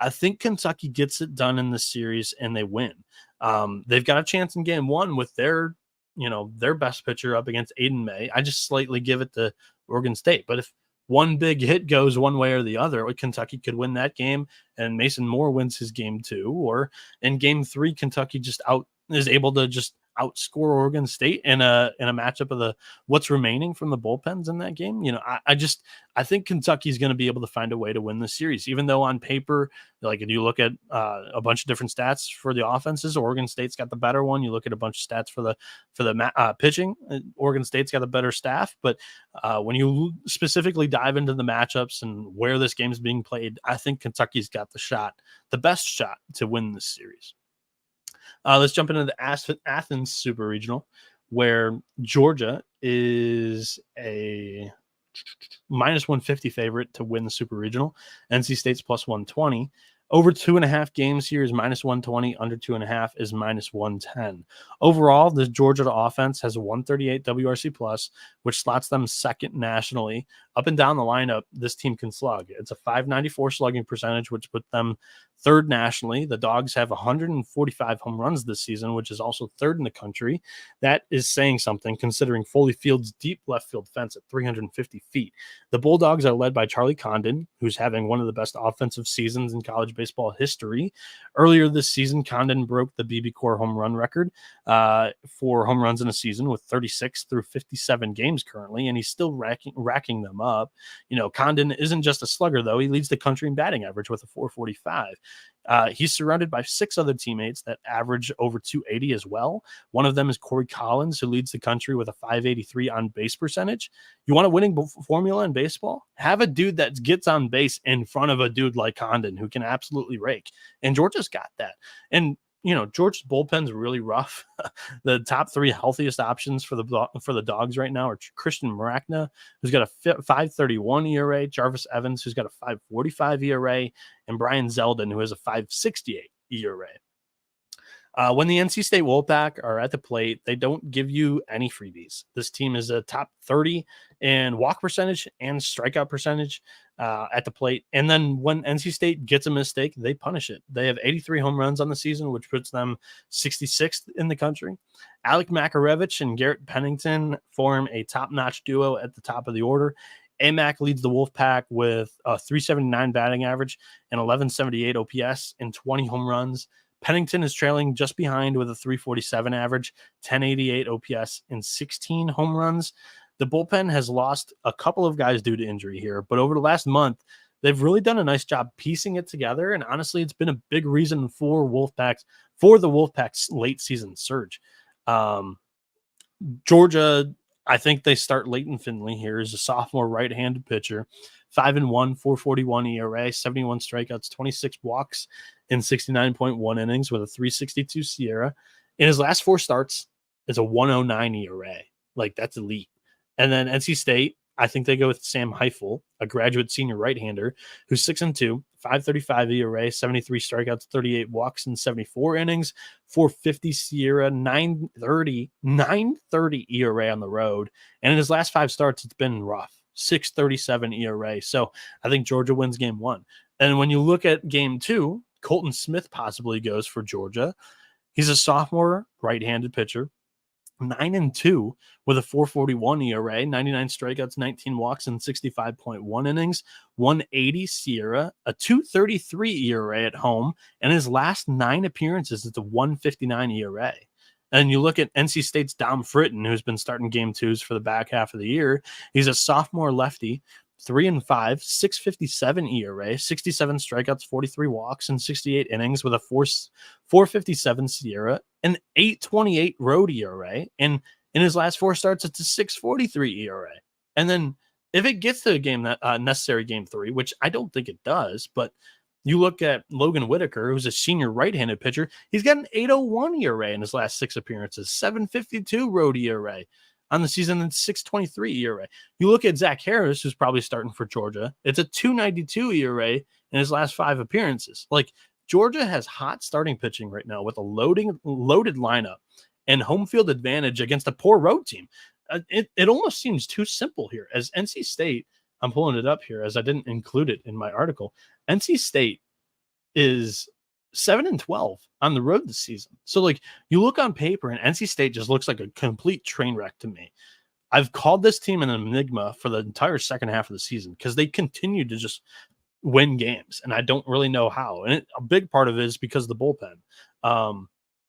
I think Kentucky gets it done in this series and they win. They've got a chance in game 1 with their best pitcher up against Aiden May. I just slightly give it to Oregon State. But if one big hit goes one way or the other, Kentucky could win that game and Mason Moore wins his game 2. Or in game 3, Kentucky is able to just outscore Oregon State in a matchup of what's remaining from the bullpens in that game. I think Kentucky's going to be able to find a way to win the series, even though on paper, like if you look at a bunch of different stats for the offenses, Oregon State's got the better one. You look at a bunch of stats for the pitching, Oregon State's got a better staff. But when you specifically dive into the matchups and where this game is being played, I think Kentucky's got the best shot to win this series. Let's jump into the Athens Super Regional, where Georgia is a -150 favorite to win the Super Regional. NC State's +120. Over 2.5 games here is -120. Under 2.5 is -110. Overall, the Georgia offense has a 138 WRC plus, which slots them second nationally. Up and down the lineup, this team can slug. It's a 594 slugging percentage, which put them third nationally. The Dogs have 145 home runs this season, which is also third in the country. That is saying something, considering Foley Field's deep left field fence at 350 feet. The Bulldogs are led by Charlie Condon, who's having one of the best offensive seasons in college baseball history. Earlier this season, Condon broke the BB Core home run record for home runs in a season with 36 through 57 games currently, and he's still racking them up. Condon isn't just a slugger, though. He leads the country in batting average with a 445. He's surrounded by 6 other teammates that average over 280 as well. One of them is Corey Collins, who leads the country with a 583 on base percentage. You want a winning formula in baseball? Have a dude that gets on base in front of a dude like Condon who can absolutely rake. And Georgia's got that. And Georgia's bullpen's really rough. The top 3 healthiest options for the Dogs right now are Christian Maracna, who's got a 5.31 ERA, Jarvis Evans, who's got a 5.45 ERA, and Brian Zeldin, who has a 5.68 ERA. When the NC State Wolfpack are at the plate, they don't give you any freebies. This team is a top 30 in walk percentage and strikeout percentage at the plate. And then when NC State gets a mistake, they punish it. They have 83 home runs on the season, which puts them 66th in the country. Alec Makarevich and Garrett Pennington form a top-notch duo at the top of the order. AMAC leads the Wolfpack with a 379 batting average and 1178 OPS and 20 home runs. Pennington is trailing just behind with a 347 average, 1088 OPS, and 16 home runs. The bullpen has lost a couple of guys due to injury here, but over the last month, they've really done a nice job piecing it together. And honestly, it's been a big reason for the Wolfpack's late season surge. Georgia, I think they start Leighton Finley here as a sophomore right-handed pitcher. 5-1, 4.41 ERA, 71 strikeouts, 26 walks in 69.1 innings with a 3.62 SIERA. In his last 4 starts, it's a 1.09 ERA. Like, that's elite. And then NC State, I think they go with Sam Heifel, a graduate senior right-hander, who's 6-2, 5.35 ERA, 73 strikeouts, 38 walks in 74 innings, 4.50 SIERA, 9.30 ERA on the road. And in his last 5 starts, it's been rough. 6.37 ERA. So I think Georgia wins game 1. And when you look at game 2, Colton Smith possibly goes for Georgia. He's a sophomore right-handed pitcher, 9-2 with a 4.41 ERA, 99 strikeouts, 19 walks, and 65.1 innings, 180 SIERA, a 2.33 ERA at home, and his last 9 appearances, it's a 1.59 ERA. And you look at NC State's Dom Fritton, who's been starting game 2s for the back half of the year. He's a sophomore lefty, 3-5, 6.57 ERA, 67 strikeouts, 43 walks, and 68 innings with a 4.57 SIERA, an 8.28 road ERA. And in his last 4 starts, it's a 6.43 ERA. And then if it gets to a game that necessary game 3, which I don't think it does, but you look at Logan Whitaker, who's a senior right-handed pitcher. He's got an 8.01 ERA in his last 6 appearances, 7.52 road ERA on the season, and 6.23 ERA. You look at Zach Harris, who's probably starting for Georgia. It's a 2.92 ERA in his last 5 appearances. Like, Georgia has hot starting pitching right now with a loaded lineup and home field advantage against a poor road team. It almost seems too simple here. As NC State, I'm pulling it up here as I didn't include it in my article. NC State is 7-12 on the road this season. So, like, you look on paper and NC State just looks like a complete train wreck to me. I've called this team an enigma for the entire second half of the season because they continue to just win games, and I don't really know how. And a big part of it is because of the bullpen.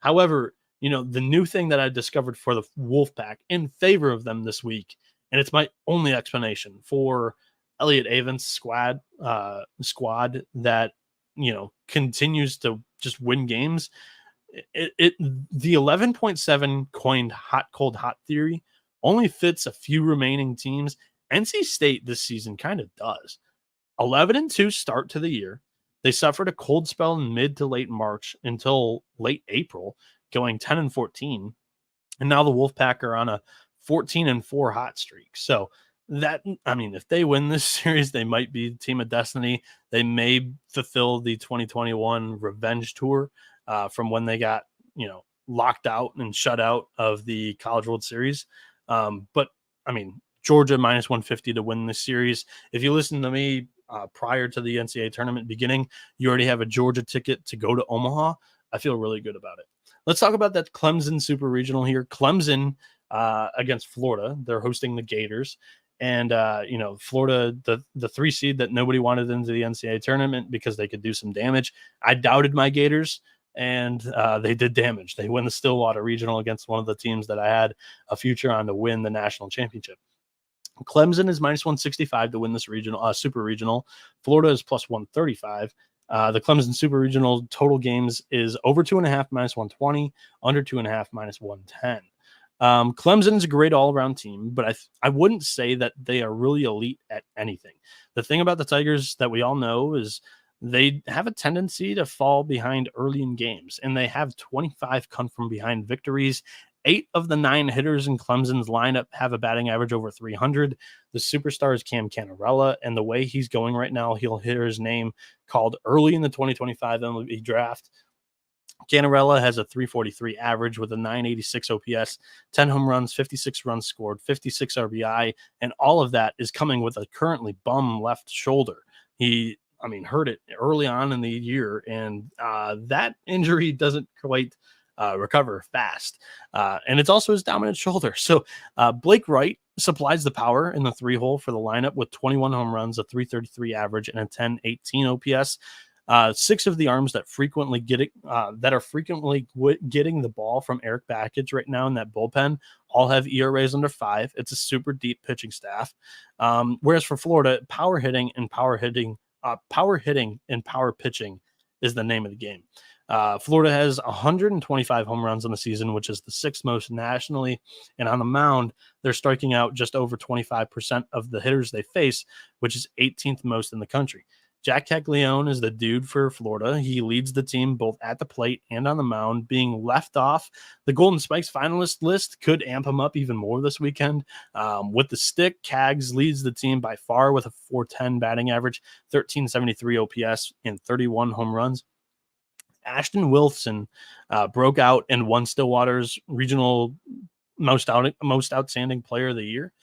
However, the new thing that I discovered for the Wolfpack in favor of them this week, and it's my only explanation for Elliott Avens' squad that continues to just win games. The 11.7 coined hot cold hot theory only fits a few remaining teams. NC State this season kind of does. 11-2 start to the year. They suffered a cold spell in mid to late March until late April, going 10-14, and now the Wolfpack are on a 14-4 hot streak. So if they win this series, they might be the team of destiny. They may fulfill the 2021 revenge tour from when they got, locked out and shut out of the College World Series. But Georgia minus 150 to win this series. If you listen to me prior to the NCAA tournament beginning, you already have a Georgia ticket to go to Omaha. I feel really good about it. Let's talk about that Clemson Super Regional here. Clemson against Florida. They're hosting the Gators. And, Florida, the 3 seed that nobody wanted into the NCAA tournament because they could do some damage. I doubted my Gators, and they did damage. They win the Stillwater Regional against one of the teams that I had a future on to win the national championship. Clemson is minus 165 to win this regional, Super Regional. Florida is plus 135. The Clemson Super Regional total games is over 2.5 minus 120, under 2.5 minus 110. Clemson's a great all-around team, but I wouldn't say that they are really elite at anything. The thing about the Tigers that we all know is they have a tendency to fall behind early in games, and they have 25 come from behind victories. 8 of the 9 hitters in Clemson's lineup have a batting average over 300. The superstar is Cam Cannarella, and the way he's going right now, he'll hear his name called early in the 2025 MLB draft. Canarella has a 343 average with a 986 OPS, 10 home runs, 56 runs scored, 56 RBI, and all of that is coming with a currently bum left shoulder. He, hurt it early on in the year, and that injury doesn't quite recover fast. And it's also his dominant shoulder. So Blake Wright supplies the power in the 3-hole for the lineup with 21 home runs, a 333 average, and a 1018 OPS. 6 of the arms that are frequently getting the ball from Eric Bakich right now in that bullpen all have ERAs under 5. It's a super deep pitching staff. Whereas for Florida, power hitting and power pitching is the name of the game. Florida has 125 home runs in the season, which is the 6th most nationally. And on the mound, they're striking out just over 25% of the hitters they face, which is 18th most in the country. Jack Caglione is the dude for Florida. He leads the team both at the plate and on the mound. Being left off the Golden Spikes finalist list could amp him up even more this weekend. With the stick, Cags leads the team by far with a 410 batting average, 1373 OPS, and 31 home runs. Ashton Wilson broke out and won Stillwater's regional most outstanding player of the year.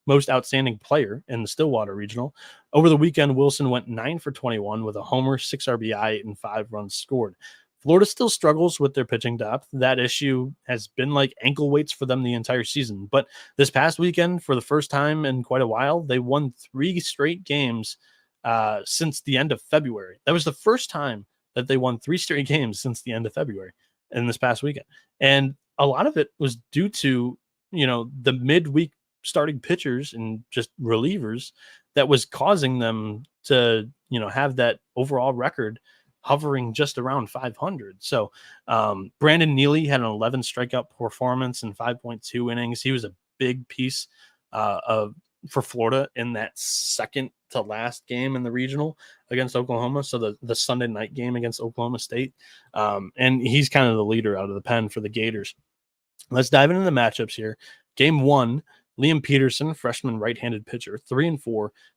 Most outstanding player in the Stillwater Regional. Over the weekend, Wilson went 9 for 21 with a homer, 6 RBI, and 5 runs scored. Florida still struggles with their pitching depth. That issue has been like ankle weights for them the entire season. But this past weekend, for the first time in quite a while, they won 3 straight games since the end of February. That was the first time that they won 3 straight games since the end of February in this past weekend. And a lot of it was due to, the midweek starting pitchers and just relievers that was causing them to, have that overall record hovering just around 500. So Brandon Neely had an 11 strikeout performance in 5.2 innings. He was a big piece for Florida in that second to last game in the regional against Oklahoma. So the Sunday night game against Oklahoma State. And he's kind of the leader out of the pen for the Gators. Let's dive into the matchups here. Game 1, Liam Peterson, freshman right-handed pitcher, 3-4,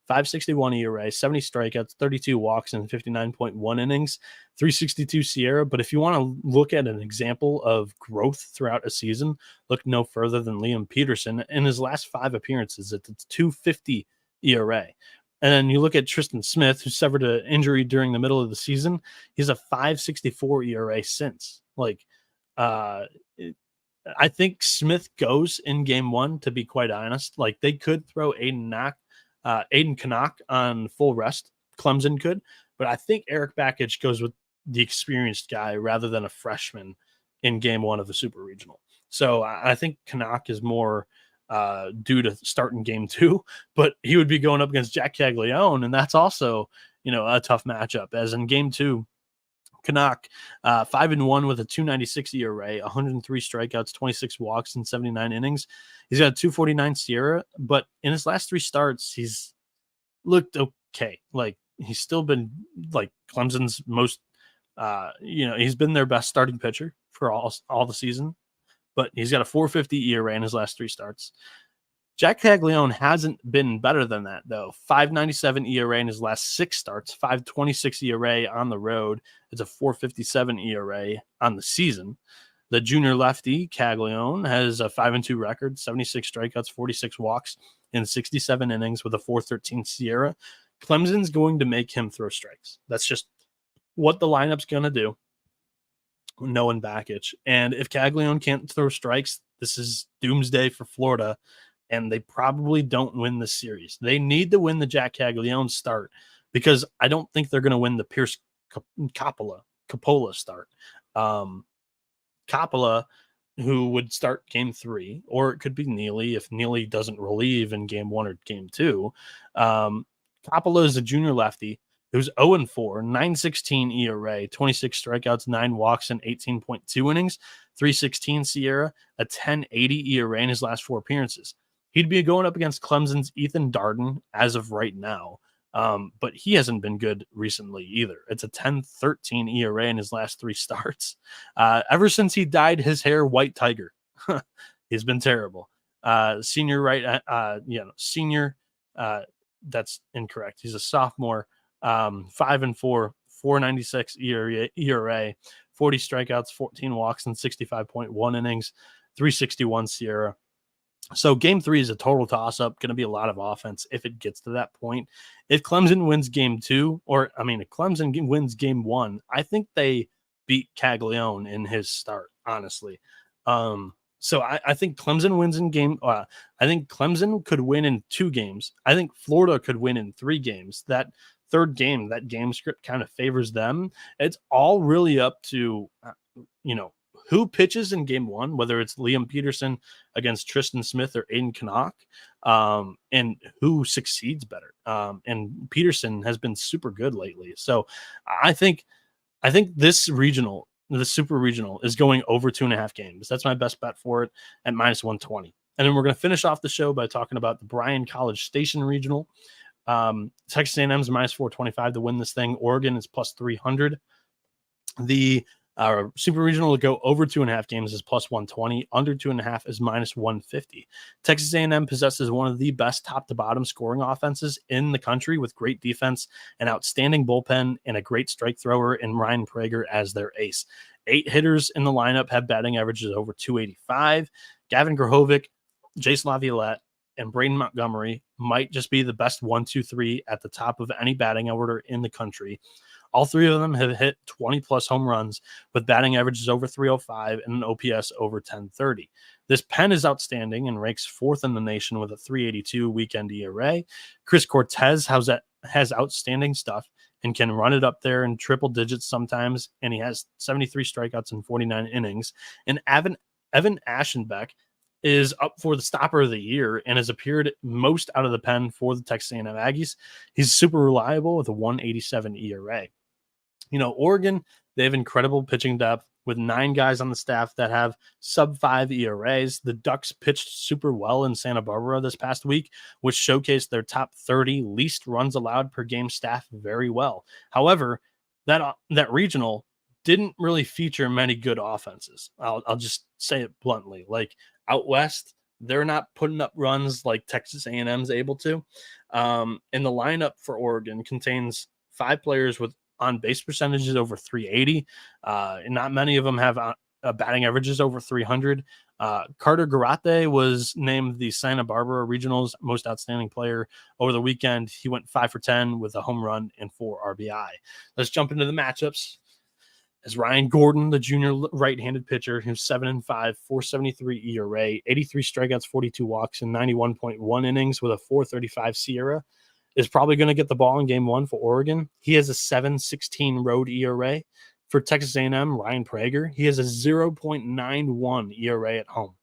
561 ERA, 70 strikeouts, 32 walks, and 59.1 innings, 362 Sierra. But if you want to look at an example of growth throughout a season, look no further than Liam Peterson. In his last 5 appearances, it's 250 ERA. And then you look at Tristan Smith, who suffered an injury during the middle of the season. He's a 564 ERA since. I think Smith goes in game 1, to be quite honest. Like, they could throw Aiden Knock on full rest. Clemson could. But I think Eric Bakich goes with the experienced guy rather than a freshman in game 1 of the Super Regional. So I think Knock is more due to start in game 2. But he would be going up against Jack Caglione, and that's also, a tough matchup. As in game 2, Canuck, 5-1 with a 296 ERA, 103 strikeouts, 26 walks, and 79 innings. He's got a 249 Sierra, but in his last 3 starts, he's looked okay. Like, he's still been like Clemson's most, he's been their best starting pitcher for all the season, but he's got a 450 ERA in his last 3 starts. Jack Caglione hasn't been better than that, though. 5.97 ERA in his last 6 starts, 5.26 ERA on the road. It's a 4.57 ERA on the season. The junior lefty, Caglione, has a 5-2 record, 76 strikeouts, 46 walks in 67 innings with a 4.13 Sierra. Clemson's going to make him throw strikes. That's just what the lineup's going to do. Knowing Bakich. And if Caglione can't throw strikes, this is doomsday for Florida. And they probably don't win the series. They need to win the Jack Caglione start because I don't think they're going to win the Pierce Coppola start. Coppola, who would start game 3, or it could be Neely if Neely doesn't relieve in game 1 or game 2. Coppola is a junior lefty who's 0-4, 9.16 ERA, 26 strikeouts, 9 walks, and 18.2 innings, 3.16 Sierra, a 10.80 ERA in his last 4 appearances. He'd be going up against Clemson's Ethan Darden as of right now, but he hasn't been good recently either. It's a 10.13 ERA in his last 3 starts. Ever since he dyed his hair white tiger, he's been terrible. Senior, that's incorrect. He's a sophomore, 5-4, 4.96 ERA, 40 strikeouts, 14 walks, and 65.1 innings, 361 SIERA. So game 3 is a total toss-up, going to be a lot of offense if it gets to that point. If Clemson wins game 2, if Clemson wins game 1, I think they beat Caglione in his start, honestly. So I think Clemson wins in game. I think Clemson could win in 2 games. I think Florida could win in 3 games. That third game, that game script kind of favors them. It's all really up to, who pitches in game 1, whether it's Liam Peterson against Tristan Smith or Aiden Knock, and who succeeds better. And Peterson has been super good lately. So I think this regional, the super regional, is going over 2.5 games. That's my best bet for it at -120. And then we're going to finish off the show by talking about the Bryan College Station regional. Texas A&M is -425 to win this thing. Oregon is +300. The super regional to go over 2.5 games is +120. Under 2.5 is -150. Texas A&M possesses one of the best top to bottom scoring offenses in the country, with great defense, an outstanding bullpen, and a great strike thrower in Ryan Prager as their ace. 8 hitters in the lineup have batting averages over 285. Gavin Grahovic, Jason Laviolette, and Braden Montgomery might just be the best 1, 2, 3 at the top of any batting order in the country. All 3 of them have hit 20-plus home runs with batting averages over 305 and an OPS over 1030. This pen is outstanding and ranks 4th in the nation with a 382 weekend ERA. Chris Cortez has outstanding stuff and can run it up there in triple digits sometimes, and he has 73 strikeouts in 49 innings. And Evan Aschenbeck is up for the stopper of the year and has appeared most out of the pen for the Texas A&M Aggies. He's super reliable with a 187 ERA. Oregon, they have incredible pitching depth with 9 guys on the staff that have sub-5 ERAs. The Ducks pitched super well in Santa Barbara this past week, which showcased their top 30 least runs allowed per game staff very well. However, that regional didn't really feature many good offenses. I'll just say it bluntly. Like out west, they're not putting up runs like Texas A&M's able to. And the lineup for Oregon contains 5 players with on-base percentages over 380. And not many of them have batting averages over 300. Carter Garate was named the Santa Barbara Regional's most outstanding player over the weekend. He went 5 for 10 with a home run and 4 RBI. Let's jump into the matchups. As Ryan Gordon, the junior right-handed pitcher, who's 7-5, 473 ERA, 83 strikeouts, 42 walks, and 91.1 innings with a 435 SIERA, is probably going to get the ball in game 1 for Oregon. He has a 7.16 road ERA. For Texas A&M, Ryan Prager, he has a 0.91 ERA at home.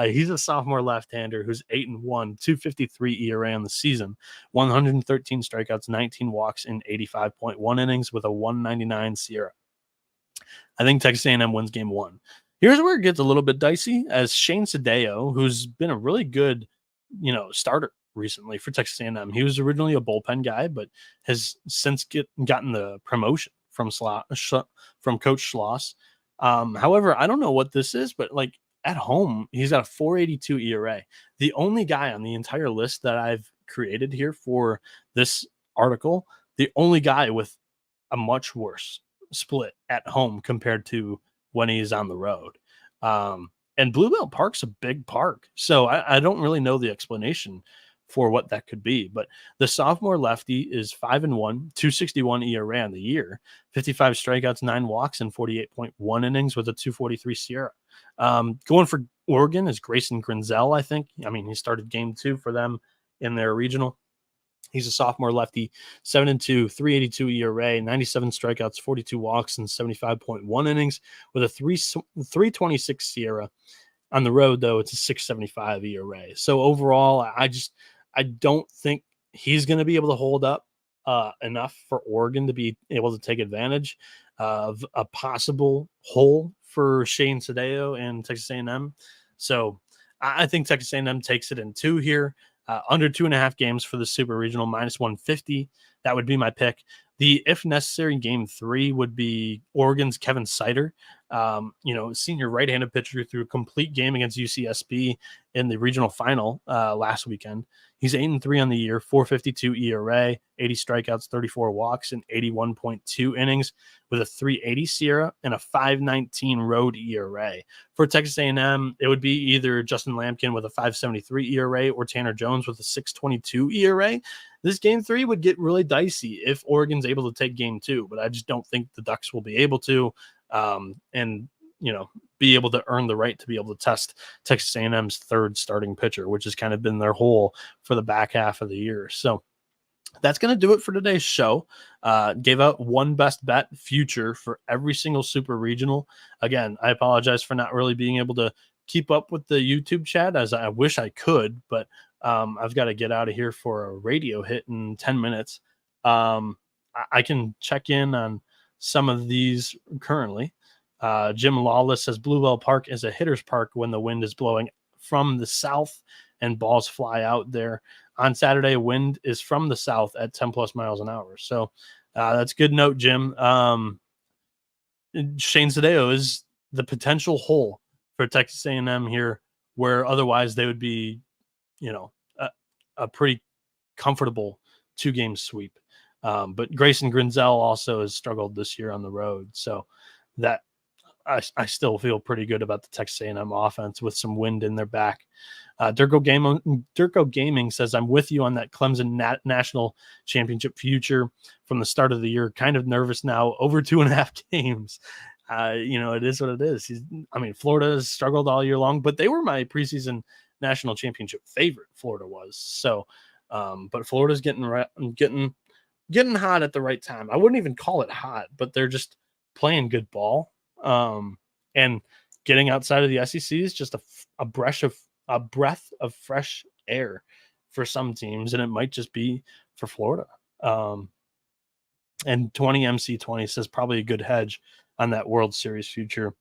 He's a sophomore left-hander who's 8-1, 253 ERA on the season, 113 strikeouts, 19 walks, and 85.1 innings with a 199 SIERA. I think Texas A&M wins game 1. Here's where it gets a little bit dicey, as Shane Sadeo, who's been a really good, starter recently for Texas A&M. He was originally a bullpen guy, but has since gotten the promotion from Coach Schloss. However, I don't know what this is, but at home, he's got a 482 ERA. The only guy on the entire list that I've created here for this article, the only guy with a much worse split at home compared to when he's on the road. And Bluebell Park's a big park, so I don't really know the explanation for what that could be. But the sophomore lefty is 5-1, 261 ERA on the year, 55 strikeouts, 9 walks, and 48.1 innings with a 243 SIERA. Going for Oregon is Grayson Grinzel, I think. He started game 2 for them in their regional. He's a sophomore lefty, 7-2, 382 ERA, 97 strikeouts, 42 walks, and 75.1 innings with a 326 SIERA. On the road, though, it's a 675 ERA. So overall, I don't think he's going to be able to hold up enough for Oregon to be able to take advantage of a possible hole for Shane Sadeo and Texas A&M. So I think Texas A&M takes it in 2 here. Under 2.5 games for the Super Regional, -150. That would be my pick. The if necessary game 3 would be Oregon's Kevin Sider. Senior right-handed pitcher through a complete game against UCSB in the regional final last weekend. He's 8-3 on the year, 4.52 ERA, 80 strikeouts, 34 walks, and 81.2 innings with a 3.80 SIERA and a 5.19 road ERA. For Texas A&M, it would be either Justin Lampkin with a 5.73 ERA or Tanner Jones with a 6.22 ERA. This game 3 would get really dicey if Oregon's able to take game 2, but I just don't think the Ducks will be able to. Be able to earn the right to be able to test Texas A&M's third starting pitcher, which has kind of been their hole for the back half of the year. So that's going to do it for today's show. Gave out one best bet future for every single super regional. Again, I apologize for not really being able to keep up with the YouTube chat as I wish I could, but I've got to get out of here for a radio hit in 10 minutes. I can check in on some of these currently. Jim Lawless says Bluebell Park is a hitter's park when the wind is blowing from the south and balls fly out there. On Saturday, wind is from the south at 10 plus miles an hour. So that's a good note, Jim. Shane Sadeo is the potential hole for Texas A&M here, where otherwise they would be, a pretty comfortable 2-game sweep. But Grayson Grinzel also has struggled this year on the road. So that I still feel pretty good about the Texas A&M offense with some wind in their back. Durko Gaming says, I'm with you on that Clemson national championship future from the start of the year. Kind of nervous now, over 2.5 games. It is what it is. Florida has struggled all year long, but they were my preseason national championship favorite. Florida was. So, but Florida's getting hot at the right time. I wouldn't even call it hot, but they're just playing good ball. And getting outside of the SEC is just a breath of fresh air for some teams, and it might just be for Florida. And 20 MC20 says probably a good hedge on that World Series future.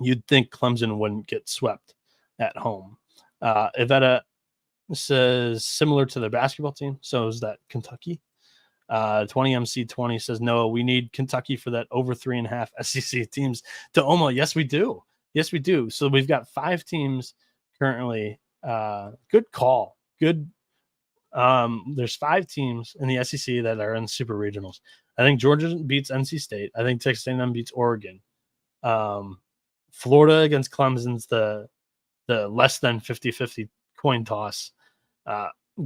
You'd think Clemson wouldn't get swept at home. Iveta says similar to their basketball team. So is that Kentucky. 20MC20 says, no, we need Kentucky for that over 3.5 SEC teams to Omaha. Yes, we do. So we've got 5 teams currently. Good call. Good. There's 5 teams in the SEC that are in super regionals. I think Georgia beats NC State. I think Texas A&M beats Oregon. Florida against Clemson's the less than 50-50 coin toss.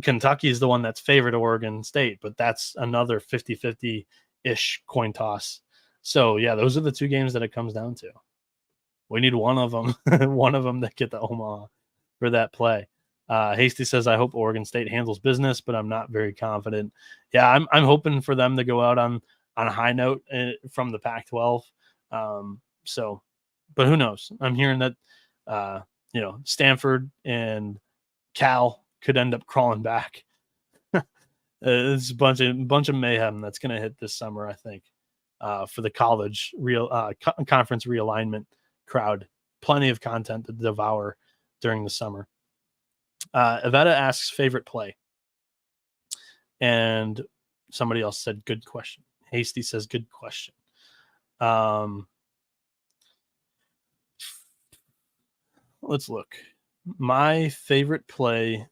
Kentucky is the one that's favored Oregon State, but that's another 50-50-ish coin toss. So, yeah, those are the 2 games that it comes down to. We need one of them, to get to Omaha for that play. Hasty says, I hope Oregon State handles business, but I'm not very confident. Yeah, I'm hoping for them to go out on a high note from the Pac-12. But who knows? I'm hearing that, Stanford and Cal could end up crawling back. It's a bunch of mayhem that's going to hit this summer, I think, for the college conference realignment crowd. Plenty of content to devour during the summer. Iveta asks favorite play, and somebody else said good question. Hasty says good question. Let's look. My favorite play.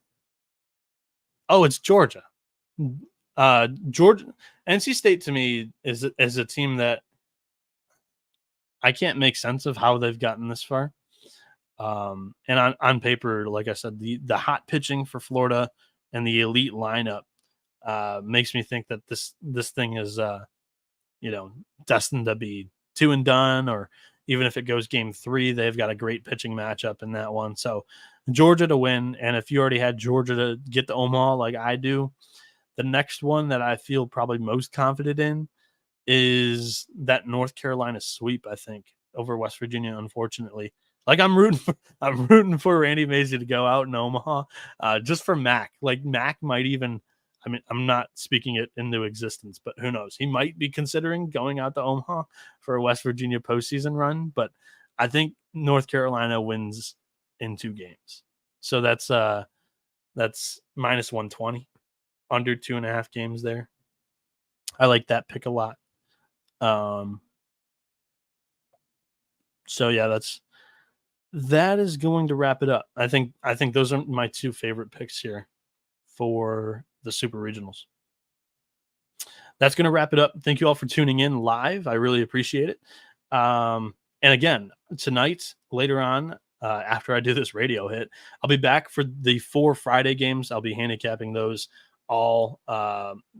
Oh, it's Georgia. NC State to me is a team that I can't make sense of how they've gotten this far. And on paper, like I said, the hot pitching for Florida and the elite lineup makes me think that this thing is destined to be 2 and done, or even if it goes game 3, they've got a great pitching matchup in that one. So Georgia to win. And if you already had Georgia to get to Omaha like I do, the next one that I feel probably most confident in is that North Carolina sweep, I think, over West Virginia, unfortunately. Like I'm rooting for Randy Mazie to go out in Omaha just for Mac. Like Mac might even, I'm not speaking it into existence, but who knows? He might be considering going out to Omaha for a West Virginia postseason run. But I think North Carolina wins in 2 games. So that's minus 120, under 2.5 games there. I like that pick a lot. So yeah, that is going to wrap it up. I think those are my two favorite picks here for the Super Regionals. That's going to wrap it up. Thank you all for tuning in live. I really appreciate it. And again, tonight, later on, after I do this radio hit, I'll be back for the 4 Friday games. I'll be handicapping those all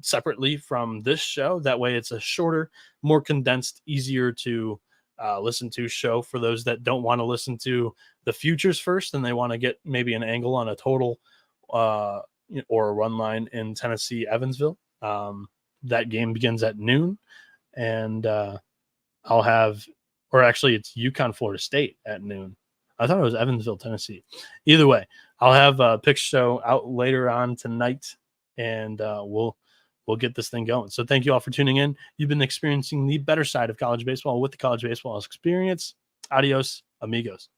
separately from this show. That way it's a shorter, more condensed, easier to listen to show for those that don't want to listen to the futures first and they want to get maybe an angle on a total or a run line in Tennessee, Evansville. That game begins at noon, and I'll have, or actually it's UConn, Florida State at noon. I thought it was Evansville, Tennessee. Either way, I'll have a pick show out later on tonight, and we'll get this thing going. So thank you all for tuning in. You've been experiencing the better side of college baseball with the College Baseball Experience. Adios, amigos.